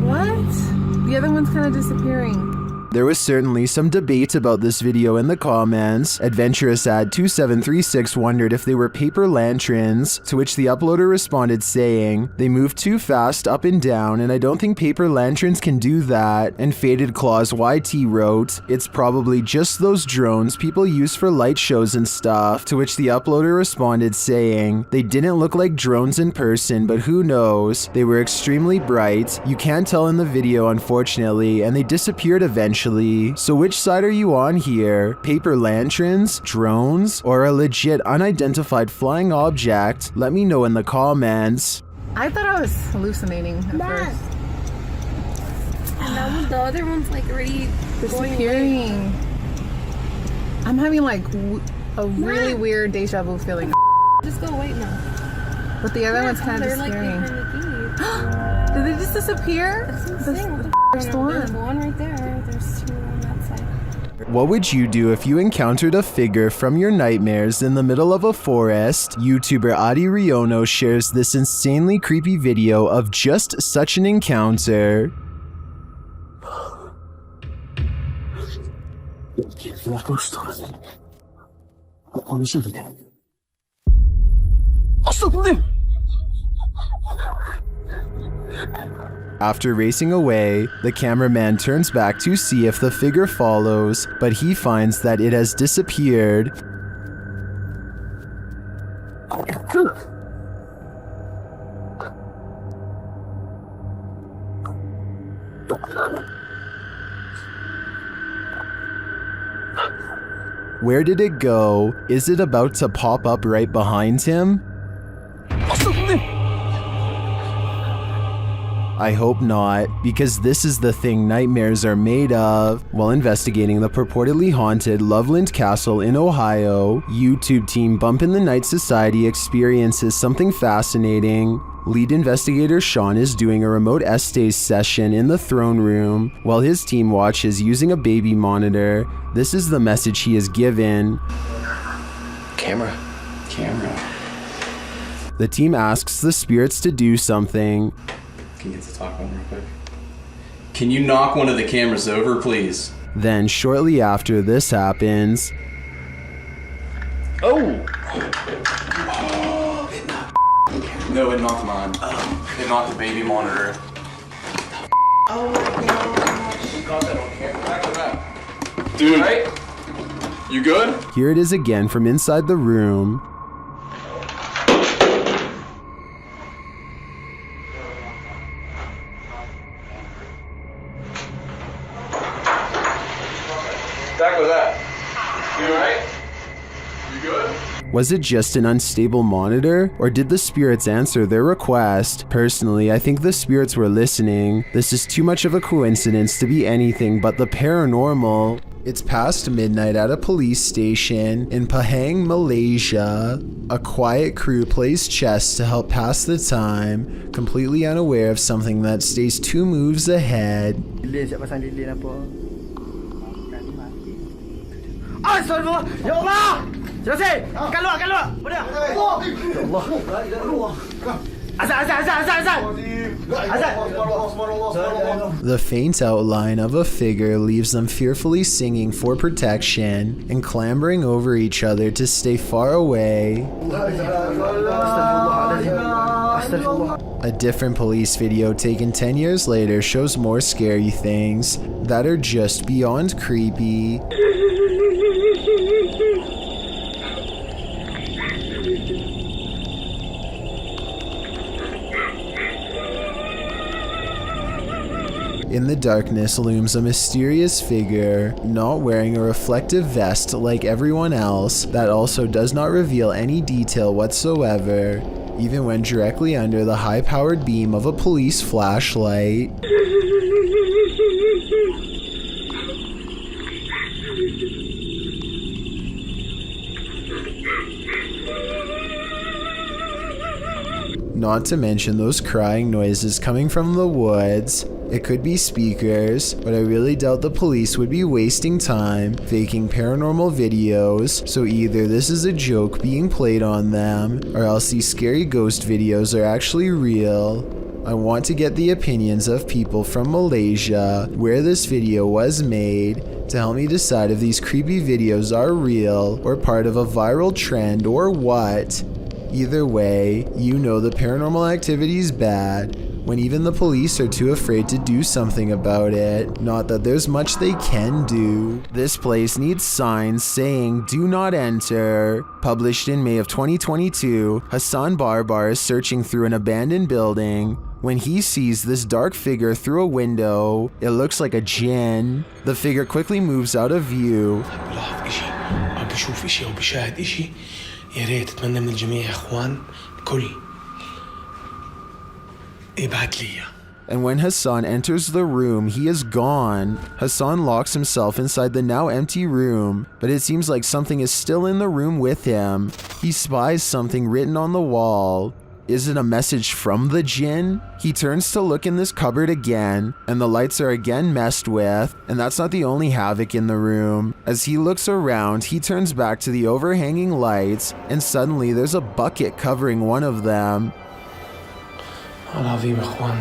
What? The other one's kind of disappearing. There was certainly some debate about this video in the comments. Adventurous Ad 2736 wondered if they were paper lanterns, to which the uploader responded saying, "They move too fast up and down and I don't think paper lanterns can do that." And Faded Claws YT wrote, "It's probably just those drones people use for light shows and stuff," to which the uploader responded saying, "They didn't look like drones in person, but who knows? They were extremely bright. You can't tell in the video unfortunately, and they disappeared eventually. So which side are you on here? Paper lanterns, drones, or a legit unidentified flying object? Let me know in the comments." I thought I was hallucinating at first. And now the other one's like already disappearing. I'm having like a really weird deja vu feeling. Just go away now. But the other one's kind of disappearing. Did they just disappear? That's insane. There's one right there. There's 2 on that side. What would you do if you encountered a figure from your nightmares in the middle of a forest? YouTuber Adi Riono shares this insanely creepy video of just such an encounter. After racing away, the cameraman turns back to see if the figure follows, but he finds that it has disappeared. Where did it go? Is it about to pop up right behind him? I hope not, because this is the thing nightmares are made of. While investigating the purportedly haunted Loveland Castle in Ohio, YouTube team Bump in the Night Society experiences something fascinating. Lead investigator Sean is doing a remote Estes session in the throne room, while his team watches using a baby monitor. This is the message he is given. Camera. The team asks the spirits to do something. Can you get to talk one real quick? Can you knock one of the cameras over, please? Then, shortly after this happens, Oh! No, it knocked mine. It knocked the baby monitor. Oh my gosh. Got that on camera. Back to that. Dude, right? You good? Here it is again from inside the room. Back with that. You alright? You good? Was it just an unstable monitor, or did the spirits answer their request? Personally, I think the spirits were listening. This is too much of a coincidence to be anything but the paranormal. It's past midnight at a police station in Pahang, Malaysia. A quiet crew plays chess to help pass the time, completely unaware of something that stays 2 moves ahead. Astagfirullah! Ya Allah! Selesai! Keluar! Mana? Ya Allah! Azan! The faint outline of a figure leaves them fearfully singing for protection and clambering over each other to stay far away. A different police video taken 10 years later shows more scary things that are just beyond creepy. In the darkness looms a mysterious figure, not wearing a reflective vest like everyone else, that also does not reveal any detail whatsoever, even when directly under the high-powered beam of a police flashlight. Not to mention those crying noises coming from the woods. It could be speakers, but I really doubt the police would be wasting time faking paranormal videos, so either this is a joke being played on them, or else these scary ghost videos are actually real. I want to get the opinions of people from Malaysia, where this video was made, to help me decide if these creepy videos are real, or part of a viral trend, or what. Either way, you know the paranormal activity is bad, when even the police are too afraid to do something about it. Not that there's much they can do. This place needs signs saying "Do not enter." Published in May of 2022, Hassan Barbar is searching through an abandoned building when he sees this dark figure through a window. It looks like a jinn. The figure quickly moves out of view. يا ريت اتمنى من الجميع يا اخوان الكل ابعت لي. And when Hassan enters the room, he is gone. Hassan locks himself inside the now empty room, but it seems like something is still in the room with him. He spies something written on the wall. Is it a message from the jinn? He turns to look in this cupboard again, and the lights are again messed with, and that's not the only havoc in the room. As he looks around, he turns back to the overhanging lights, and suddenly there's a bucket covering one of them. العظيم يا اخوان.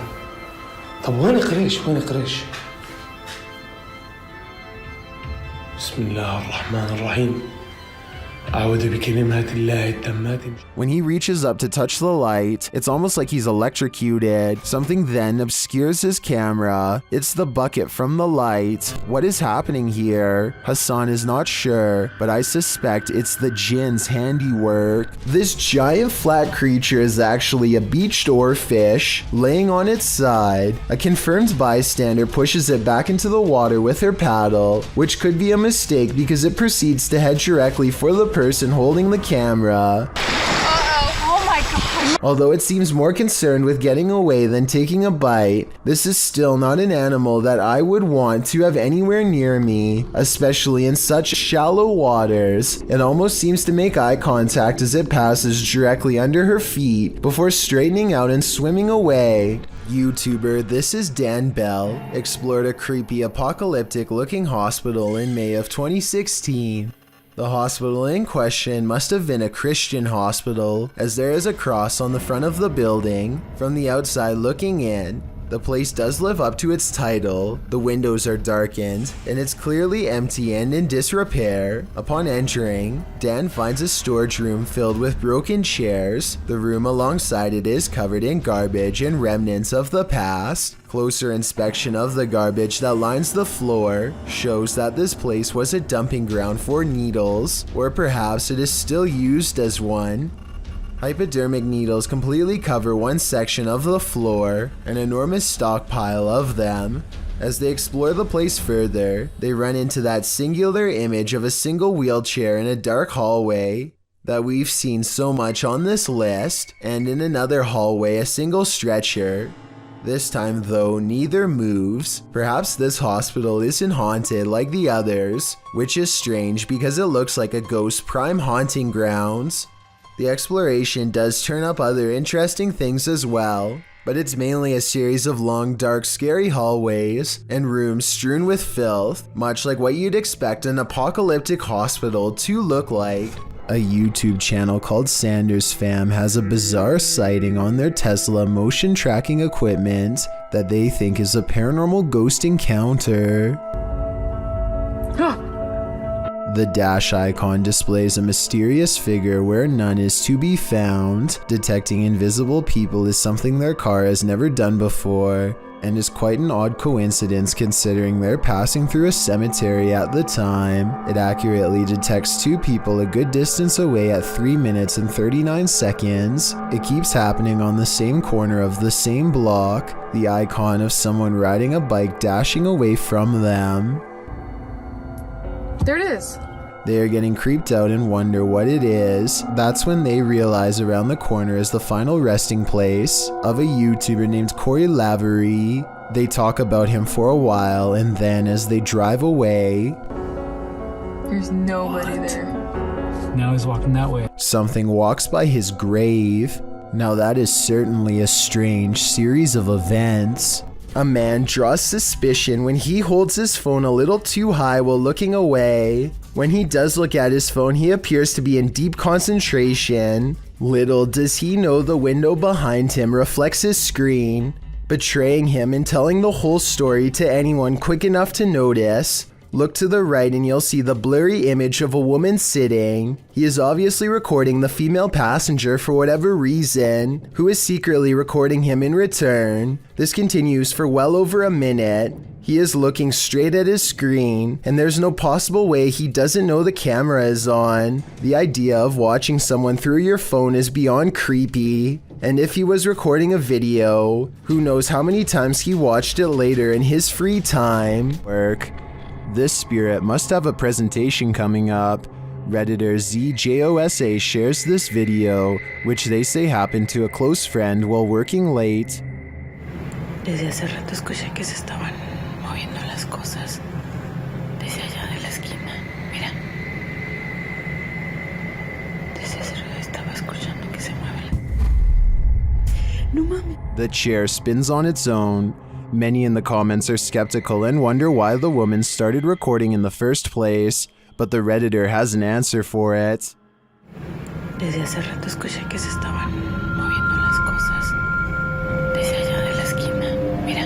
طب وين قريش؟ بسم الله الرحمن الرحيم. When he reaches up to touch the light, it's almost like he's electrocuted. Something then obscures his camera. It's the bucket from the light. What is happening here? Hassan is not sure, but I suspect it's the jinn's handiwork. This giant flat creature is actually a beached oarfish laying on its side. A confirmed bystander pushes it back into the water with her paddle, which could be a mistake because it proceeds to head directly for the person holding the camera. Oh my god. Although it seems more concerned with getting away than taking a bite, this is still not an animal that I would want to have anywhere near me, especially in such shallow waters. It almost seems to make eye contact as it passes directly under her feet before straightening out and swimming away. YouTuber This Is Dan Bell explored a creepy apocalyptic looking hospital in May of 2016. The hospital in question must have been a Christian hospital, as there is a cross on the front of the building. From the outside looking in, The place does live up to its title. The windows are darkened, and it's clearly empty and in disrepair. Upon entering, Dan finds a storage room filled with broken chairs. The room alongside it is covered in garbage and remnants of the past. Closer inspection of the garbage that lines the floor shows that this place was a dumping ground for needles, or perhaps it is still used as one. Hypodermic needles completely cover one section of the floor, an enormous stockpile of them. As they explore the place further, they run into that singular image of a single wheelchair in a dark hallway that we've seen so much on this list, and in another hallway a single stretcher. This time though, neither moves. Perhaps this hospital isn't haunted like the others, which is strange because it looks like a ghost prime haunting grounds. The exploration does turn up other interesting things as well, but it's mainly a series of long, dark, scary hallways and rooms strewn with filth, much like what you'd expect an apocalyptic hospital to look like. A YouTube channel called Sanders Fam has a bizarre sighting on their Tesla motion tracking equipment that they think is a paranormal ghost encounter. The dash icon displays a mysterious figure where none is to be found. Detecting invisible people is something their car has never done before, and is quite an odd coincidence considering they're passing through a cemetery at the time. It accurately detects two people a good distance away at 3 minutes and 39 seconds. It keeps happening on the same corner of the same block, the icon of someone riding a bike dashing away from them. There it is. They are getting creeped out and wonder what it is. That's when they realize around the corner is the final resting place of a YouTuber named Corey Lavery. They talk about him for a while, and then as they drive away, There's nobody there. Now he's walking that way. Something walks by his grave. Now that is certainly a strange series of events. A man draws suspicion when he holds his phone a little too high while looking away. When he does look at his phone, he appears to be in deep concentration. Little does he know the window behind him reflects his screen, betraying him and telling the whole story to anyone quick enough to notice. Look to the right and you'll see the blurry image of a woman sitting. He is obviously recording the female passenger for whatever reason, who is secretly recording him in return. This continues for well over a minute. He is looking straight at his screen, and there's no possible way he doesn't know the camera is on. The idea of watching someone through your phone is beyond creepy. And if he was recording a video, who knows how many times he watched it later in his free time. This spirit must have a presentation coming up. Redditor ZJOSA shares this video, which they say happened to a close friend while working late. Desde hace rato escuché que se estaban moviendo las cosas desde allá de la esquina. Mira. Desde hace rato estaba escuchando que se mueven. No mames. The chair spins on its own. Many in the comments are skeptical and wonder why the woman started recording in the first place, but the Redditor has an answer for it. Desde hace rato escuché que se estaban moviendo las cosas desde allá de la esquina. Mira.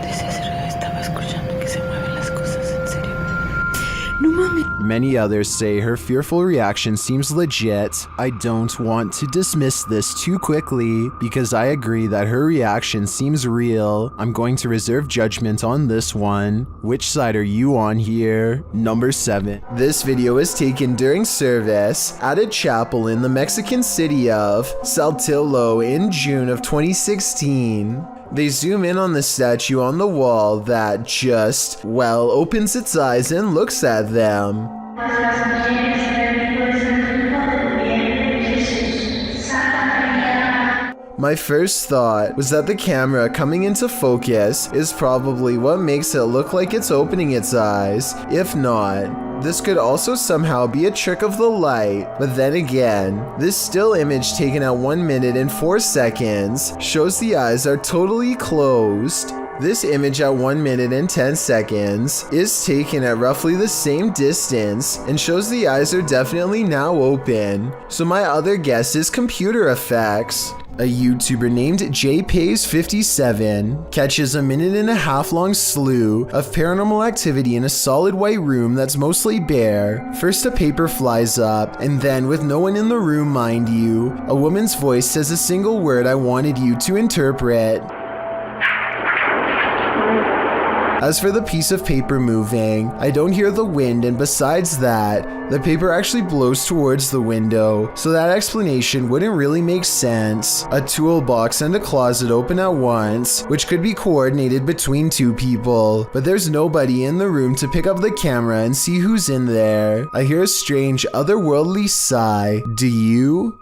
Desde hace rato estaba escuchando que se mueven las cosas, en serio. No mames. Many others say her fearful reaction seems legit. I don't want to dismiss this too quickly because I agree that her reaction seems real. I'm going to reserve judgment on this one. Which side are you on here? Number 7. This video was taken during service at a chapel in the Mexican city of Saltillo in June of 2016. They zoom in on the statue on the wall that just, well, opens its eyes and looks at them. My first thought was that the camera coming into focus is probably what makes it look like it's opening its eyes. If not, this could also somehow be a trick of the light. But then again, this still image taken at 1 minute and 4 seconds shows the eyes are totally closed. This image at 1 minute and 10 seconds is taken at roughly the same distance and shows the eyes are definitely now open. So my other guess is computer effects. A YouTuber named JPays57 catches a 1.5-minute long slew of paranormal activity in a solid white room that's mostly bare. First a paper flies up, and then, with no one in the room mind you, a woman's voice says a single word I wanted you to interpret. As for the piece of paper moving, I don't hear the wind, and besides that, the paper actually blows towards the window, so that explanation wouldn't really make sense. A toolbox and a closet open at once, which could be coordinated between two people, but there's nobody in the room to pick up the camera and see who's in there. I hear a strange, otherworldly sigh. Do you?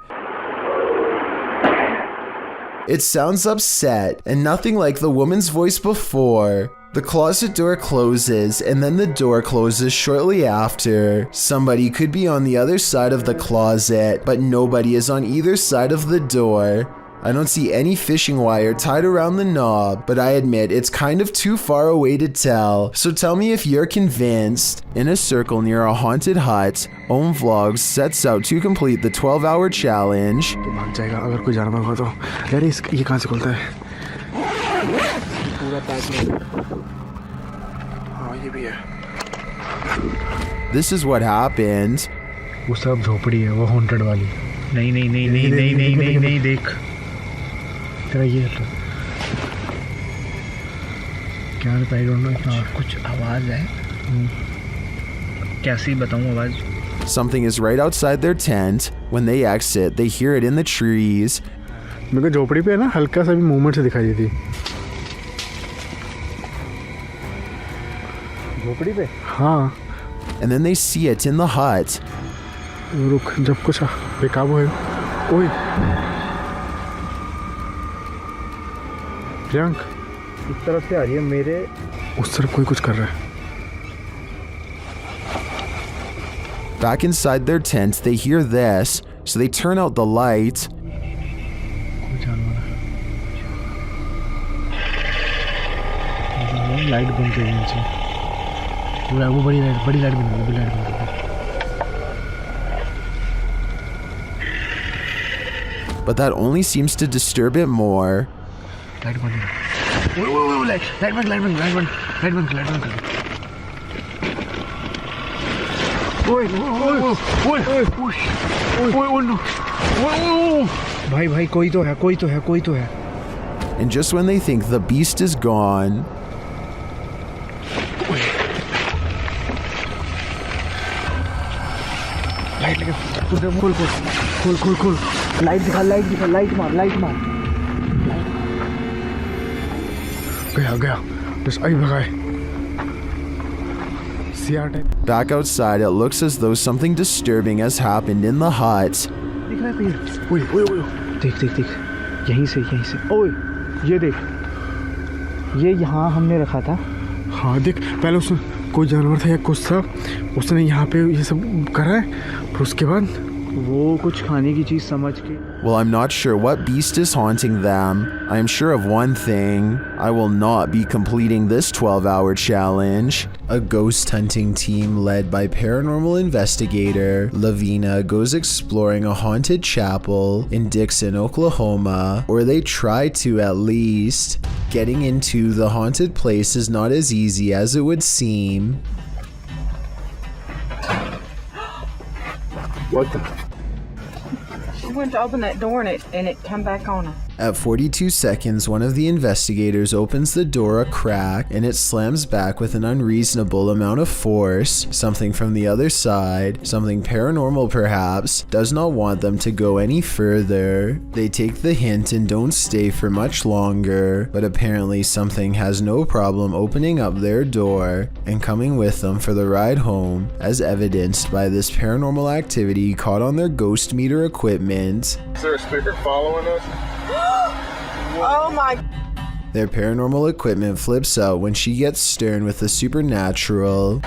It sounds upset, and nothing like the woman's voice before. The closet door closes, and then the door closes shortly after. Somebody could be on the other side of the closet, but nobody is on either side of the door. I don't see any fishing wire tied around the knob, but I admit it's kind of too far away to tell, so tell me if you're convinced. In a circle near a haunted hut, Om Vlogs sets out to complete the 12-hour challenge. This is what happened. वो सब झोपड़ी है, वो haunted वाली. नहीं नहीं नहीं नहीं नहीं नहीं नहीं नहीं देख. तेरा ये है. क्या है? I don't know. कुछ आवाज है. कैसी बताऊँ आवाज? Something is right outside their tent. When they exit, they hear it in the trees. मेरे को झोपड़ी पे है ना हल्का सा भी मूवमेंट से दिखाई देती. झोपड़ी पे? हाँ. And then they see it in the hut. रुक जब कुछ बेकाबू है. ओए. प्रियंक इस तरफ से आ रही है मेरे. उस तरफ कोई कुछ कर रहा है. Back inside their tent, they hear this, so they turn out the light. Light बंद कर नीचे. वो बड़ी लाइट बंद कर. But that only seems to disturb it more. Light बंद. लाइट बंद. भाई कोई तो है. And just when they think the beast is gone, light लगे. खोल. लाइट दिखा. लाइट मार. गया. बस आई भगाए. back outside, it looks as though something disturbing has happened in the hut. दिख रहा है पेड़. ओए. देख. यहीं से. ओए ये देख. ये यहाँ हमने रखा था. हाँ देख पहले उसमें कोई जानवर था या कुछ था. उसने यहाँ पे ये सब करा है. फिर उसके बाद वो कुछ खाने की चीज समझ के. Well, I'm not sure what beast is haunting them. I am sure of one thing. I will not be completing this 12-hour challenge. A ghost hunting team led by paranormal investigator Lavina goes exploring a haunted chapel in Dixon, Oklahoma, or they try to at least. Getting into the haunted place is not as easy as it would seem. What the? She went to open that door and it came back on her. At 42 seconds, one of the investigators opens the door a crack and it slams back with an unreasonable amount of force. Something from the other side, something paranormal perhaps, does not want them to go any further. They take the hint and don't stay for much longer, but apparently something has no problem opening up their door and coming with them for the ride home, as evidenced by this paranormal activity caught on their ghost meter equipment. Is there a speaker following us? Oh my. Their paranormal equipment flips out when she gets stern with the supernatural.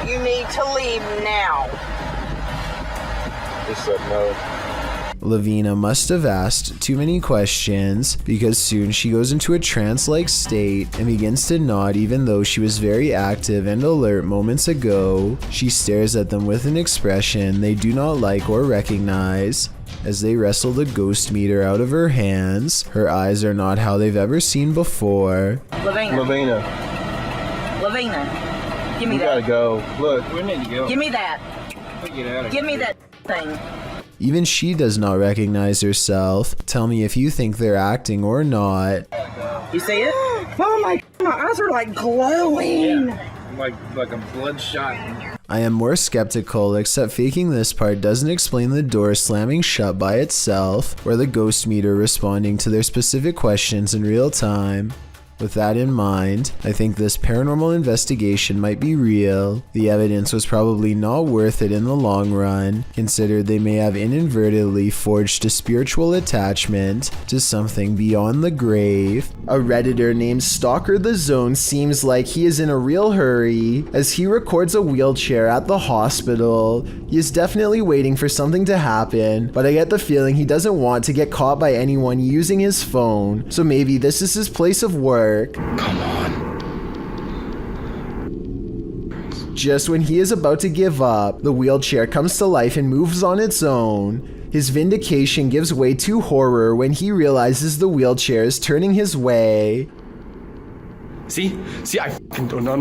You need to leave now. He said no. Lavina must have asked too many questions because soon she goes into a trance-like state and begins to nod even though she was very active and alert moments ago. She stares at them with an expression they do not like or recognize. As they wrestle the ghost meter out of her hands, her eyes are not how they've ever seen before. Lavina, give me that. We gotta go. Look, we need to go. Give me that. Give me that thing. Even she does not recognize herself. Tell me if you think they're acting or not. You see it? Oh my eyes are like glowing. Yeah. Like a bloodshot. I am more skeptical, except faking this part doesn't explain the door slamming shut by itself, or the ghost meter responding to their specific questions in real time. With that in mind, I think this paranormal investigation might be real. The evidence was probably not worth it in the long run, considered they may have inadvertently forged a spiritual attachment to something beyond the grave. A Redditor named Stalker the Zone seems like he is in a real hurry, as he records a wheelchair at the hospital. He is definitely waiting for something to happen, but I get the feeling he doesn't want to get caught by anyone using his phone, so maybe this is his place of work. Come on. Just when he is about to give up, the wheelchair comes to life and moves on its own. His vindication gives way to horror when he realizes the wheelchair is turning his way. See, I fucking don't. No.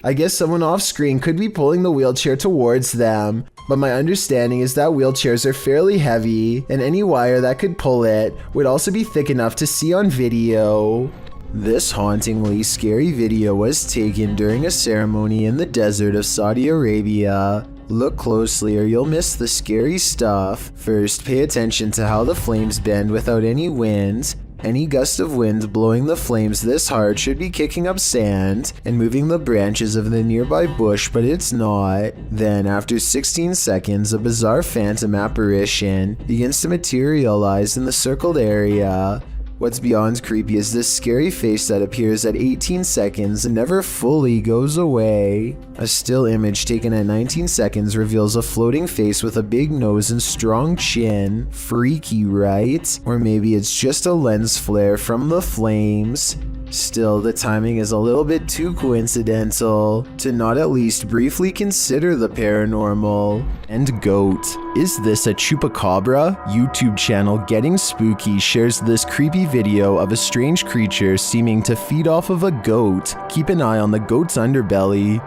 I guess someone off screen could be pulling the wheelchair towards them, but my understanding is that wheelchairs are fairly heavy, and any wire that could pull it would also be thick enough to see on video. This hauntingly scary video was taken during a ceremony in the desert of Saudi Arabia. Look closely or you'll miss the scary stuff. First, pay attention to how the flames bend without any wind. Any gust of wind blowing the flames this hard should be kicking up sand and moving the branches of the nearby bush, but it's not. Then, after 16 seconds, a bizarre phantom apparition begins to materialize in the circled area. What's beyond creepy is this scary face that appears at 18 seconds and never fully goes away. A still image taken at 19 seconds reveals a floating face with a big nose and strong chin. Freaky, right? Or maybe it's just a lens flare from the flames. Still, the timing is a little bit too coincidental to not at least briefly consider the paranormal. And goat. Is this a chupacabra? YouTube channel Getting Spooky shares this creepy video of a strange creature seeming to feed off of a goat. Keep an eye on the goat's underbelly.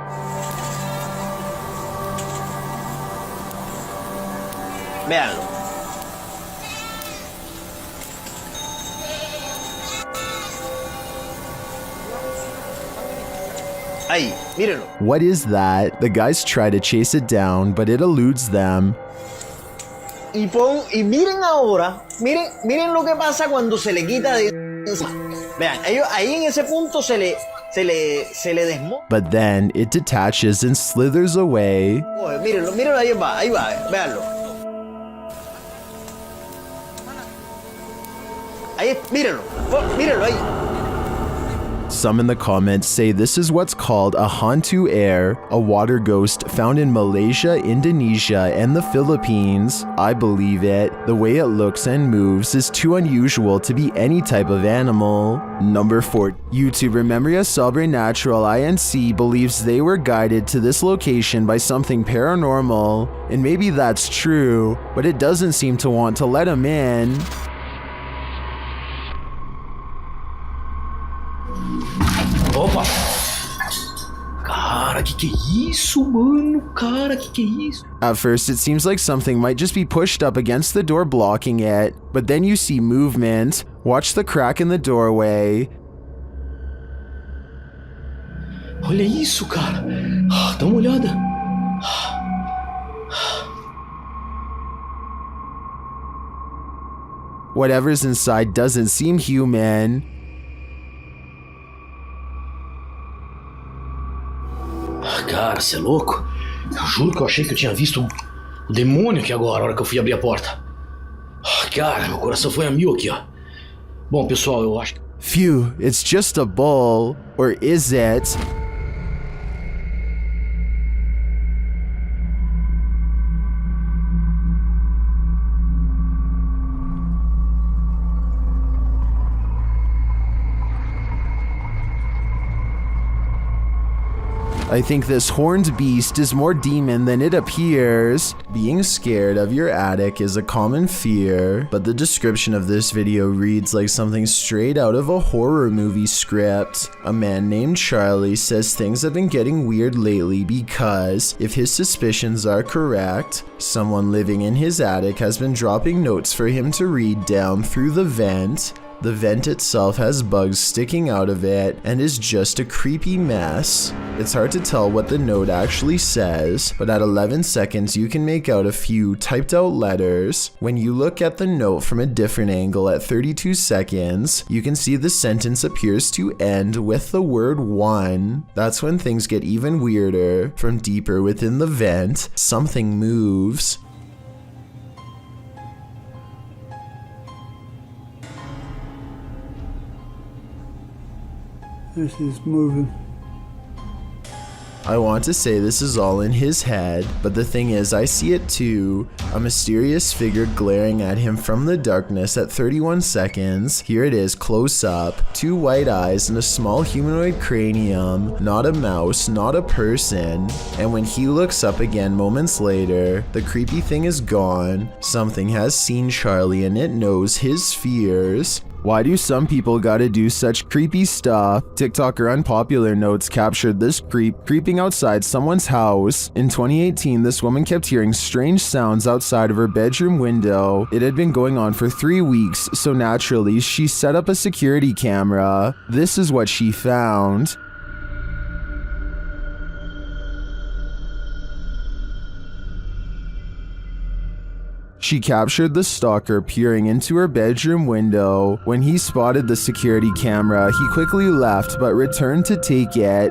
Véanlo. Ahí, mírenlo. What is that? The guys try to chase it down, but it eludes them. Y miren ahora, miren lo que pasa cuando se le quita de... Vean, ellos ahí en ese punto se le desmonta. But then it detaches and slithers away. Mírenlo, ahí va, véanlo. Ahí, mírenlo ahí. Some in the comments say this is what's called a hantu air, a water ghost found in Malaysia, Indonesia, and the Philippines. I believe it. The way it looks and moves is too unusual to be any type of animal. Number 4. YouTuber Memoria Sobrenatural INC believes they were guided to this location by something paranormal. And maybe that's true, but it doesn't seem to want to let him in. Opa! Cara, que é isso, mano? Cara, que é isso? At first, it seems like something might just be pushed up against the door blocking it, but then you see movement. Watch the crack in the doorway. Olha isso, cara. Dá uma olhada. Whatever's inside doesn't seem human. Cara, você é louco? Eu juro que eu achei que eu tinha visto o demônio aqui agora, na hora que eu fui abrir a porta. Cara, meu coração foi a mil aqui, ó. Bom, pessoal, eu acho que... Phew, it's just a bull. Or is it? I think this horned beast is more demon than it appears. Being scared of your attic is a common fear, but the description of this video reads like something straight out of a horror movie script. A man named Charlie says things have been getting weird lately because, if his suspicions are correct, someone living in his attic has been dropping notes for him to read down through the vent. The vent itself has bugs sticking out of it and is just a creepy mess. It's hard to tell what the note actually says, but at 11 seconds you can make out a few typed out letters. When you look at the note from a different angle at 32 seconds, you can see the sentence appears to end with the word 1. That's when things get even weirder. From deeper within the vent, something moves. This is moving. I want to say this is all in his head, but the thing is I see it too. A mysterious figure glaring at him from the darkness at 31 seconds. Here it is close up. 2 white eyes and a small humanoid cranium. Not a mouse, not a person. And when he looks up again moments later, the creepy thing is gone. Something has seen Charlie and it knows his fears. Why do some people gotta do such creepy stuff? TikToker Unpopular Notes captured this creep creeping outside someone's house. In 2018, this woman kept hearing strange sounds outside of her bedroom window. It had been going on for 3 weeks, so naturally, she set up a security camera. This is what she found. She captured the stalker peering into her bedroom window. When he spotted the security camera, he quickly left but returned to take it.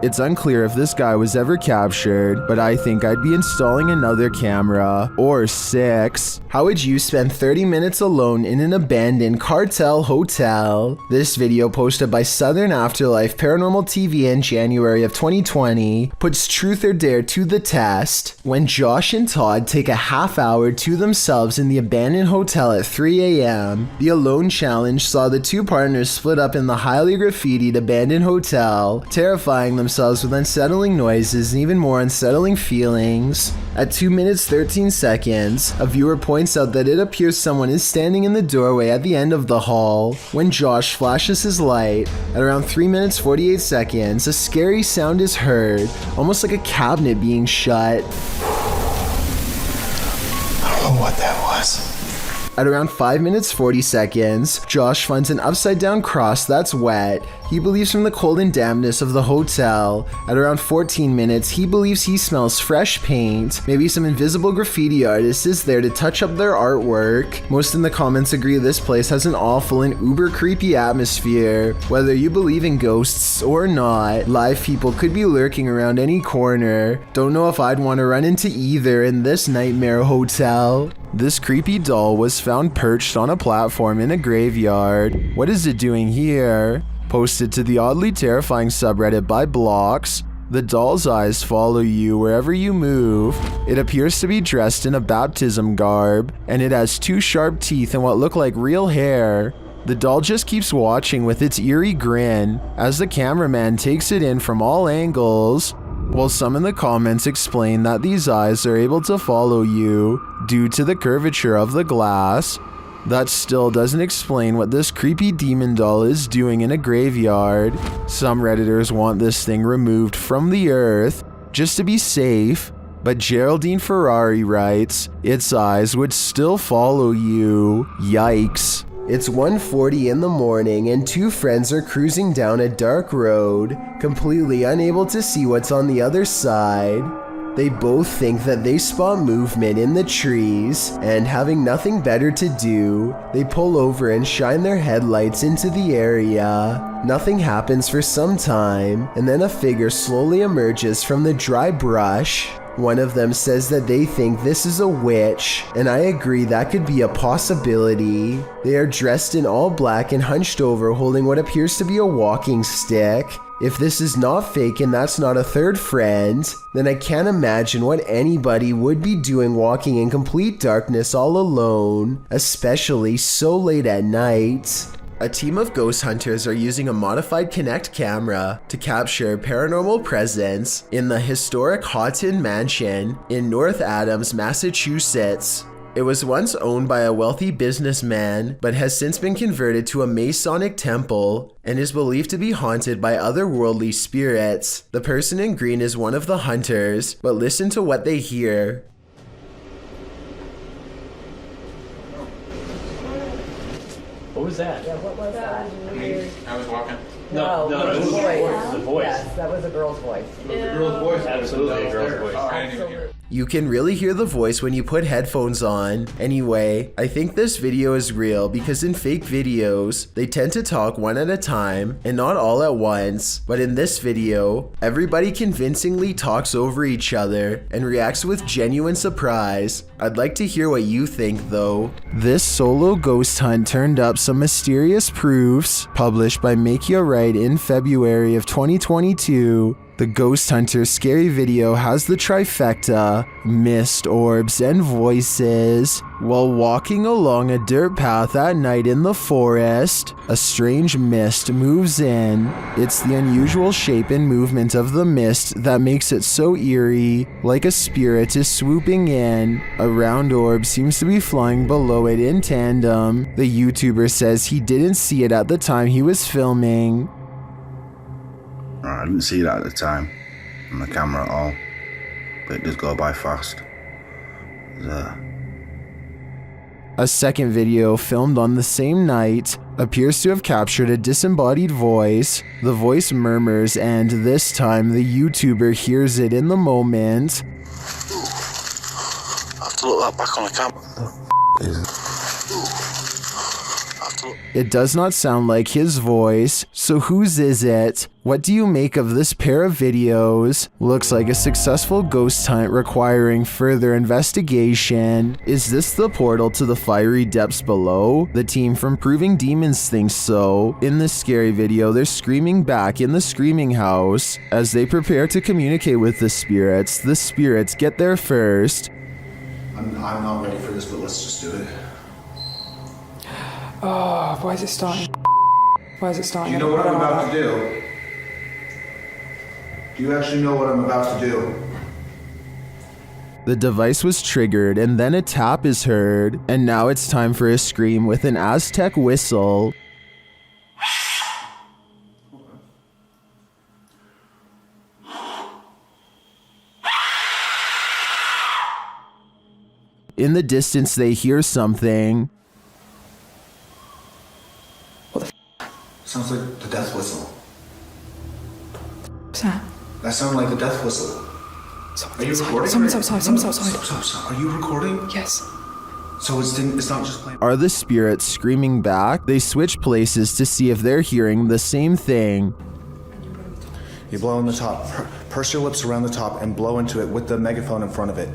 It's unclear if this guy was ever captured, but I think I'd be installing another camera, or 6. How would you spend 30 minutes alone in an abandoned cartel hotel? This video, posted by Southern Afterlife Paranormal TV in January of 2020, puts truth or dare to the test. When Josh and Todd take a half hour to themselves in the abandoned hotel at 3 a.m., the Alone Challenge saw the 2 partners split up in the highly graffitied abandoned hotel, terrifying themselves with unsettling noises and even more unsettling feelings. At 2 minutes 13 seconds, a viewer points out that it appears someone is standing in the doorway at the end of the hall. When Josh flashes his light, at around 3 minutes 48 seconds, a scary sound is heard, almost like a cabinet being shut. I don't know what that was. At around 5 minutes 40 seconds, Josh finds an upside down cross that's wet. He believes from the cold and dampness of the hotel. At around 14 minutes, he believes he smells fresh paint. Maybe some invisible graffiti artist is there to touch up their artwork. Most in the comments agree this place has an awful and uber creepy atmosphere. Whether you believe in ghosts or not, live people could be lurking around any corner. Don't know if I'd want to run into either in this nightmare hotel. This creepy doll was found perched on a platform in a graveyard. What is it doing here? Posted to the oddly terrifying subreddit by Blocks, the doll's eyes follow you wherever you move. It appears to be dressed in a baptism garb, and it has 2 sharp teeth and what look like real hair. The doll just keeps watching with its eerie grin as the cameraman takes it in from all angles. While some in the comments explain that these eyes are able to follow you due to the curvature of the glass, that still doesn't explain what this creepy demon doll is doing in a graveyard. Some Redditors want this thing removed from the earth just to be safe, but Geraldine Ferrari writes, its eyes would still follow you. Yikes. It's 1:40 in the morning and 2 friends are cruising down a dark road, completely unable to see what's on the other side. They both think that they spot movement in the trees, and having nothing better to do, they pull over and shine their headlights into the area. Nothing happens for some time, and then a figure slowly emerges from the dry brush. One of them says that they think this is a witch, and I agree that could be a possibility. They are dressed in all black and hunched over, holding what appears to be a walking stick. If this is not fake and that's not a third friend, then I can't imagine what anybody would be doing walking in complete darkness all alone, especially so late at night. A team of ghost hunters are using a modified Kinect camera to capture paranormal presence in the historic Houghton Mansion in North Adams, Massachusetts. It was once owned by a wealthy businessman, but has since been converted to a Masonic temple and is believed to be haunted by otherworldly spirits. The person in green is one of the hunters, but listen to what they hear. What was that? Yeah, what was that? Me? I was walking. No, it was the voice. Yes, that was a girl's voice. It was a girl's voice. Absolutely a girl's voice. Oh, I didn't even hear it. You can really hear the voice when you put headphones on. Anyway, I think this video is real because in fake videos, they tend to talk one at a time and not all at once. But in this video, everybody convincingly talks over each other and reacts with genuine surprise. I'd like to hear what you think though. This solo ghost hunt turned up some mysterious proofs published by Macleod in February of 2022. The Ghost Hunter scary video has the trifecta, mist, orbs, and voices. While walking along a dirt path at night in the forest, a strange mist moves in. It's the unusual shape and movement of the mist that makes it so eerie, like a spirit is swooping in. A round orb seems to be flying below it in tandem. The YouTuber says he didn't see it at the time he was filming. I didn't see that at the time on the camera at all, but it does go by fast. A second video filmed on the same night appears to have captured a disembodied voice. The voice murmurs, and this time the YouTuber hears it in the moment. I have to look that back on the camera. It does not sound like his voice, so whose is it? What do you make of this pair of videos? Looks like a successful ghost hunt requiring further investigation. Is this the portal to the fiery depths below? The team from Proving Demons thinks so. In this scary video, they're screaming back in the screaming house. As they prepare to communicate with the spirits get there first. I'm not ready for this, but let's just do it. Oh, why is it starting? Why is it starting? Do you know what I'm about to do? Do you actually know what I'm about to do? The device was triggered and then a tap is heard, and now it's time for a scream with an Aztec whistle. In the distance they hear something. Sounds like the death whistle. What's that? That sounded like the death whistle. Are you recording? Someone's outside. Stop. Are you recording? Yes. So it's not just playing. Are the spirits screaming back? They switch places to see if they're hearing the same thing. You blow on the top. Purse your lips around the top and blow into it with the megaphone in front of it.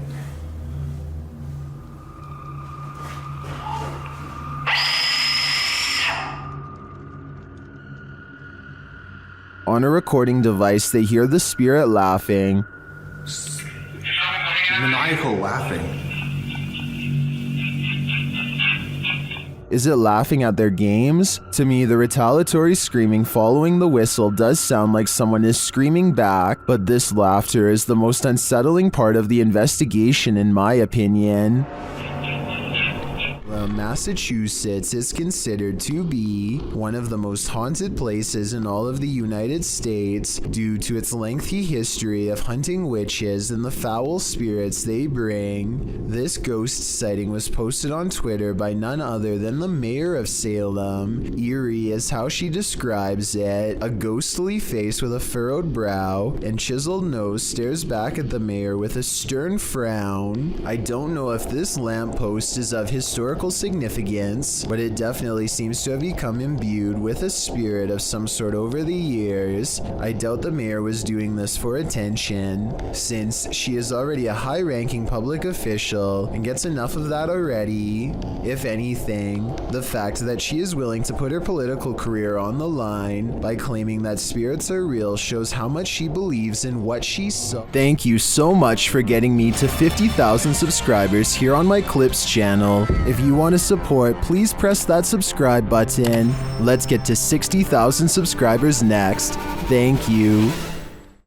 On a recording device, they hear the spirit laughing. Maniacal laughing. Is it laughing at their games? To me, the retaliatory screaming following the whistle does sound like someone is screaming back, but this laughter is the most unsettling part of the investigation in my opinion. Massachusetts is considered to be one of the most haunted places in all of the United States due to its lengthy history of hunting witches and the foul spirits they bring. This ghost sighting was posted on Twitter by none other than the mayor of Salem. Eerie is how she describes it. A ghostly face with a furrowed brow and chiseled nose stares back at the mayor with a stern frown. I don't know if this lamppost is of historical significance, but it definitely seems to have become imbued with a spirit of some sort over the years. I doubt the mayor was doing this for attention, since she is already a high-ranking public official and gets enough of that already. If anything, the fact that she is willing to put her political career on the line by claiming that spirits are real shows how much she believes in what she saw. Thank you so much for getting me to 50,000 subscribers here on my Clips channel. If you want to support, please press that subscribe button. Let's get to 60,000 subscribers next. Thank you.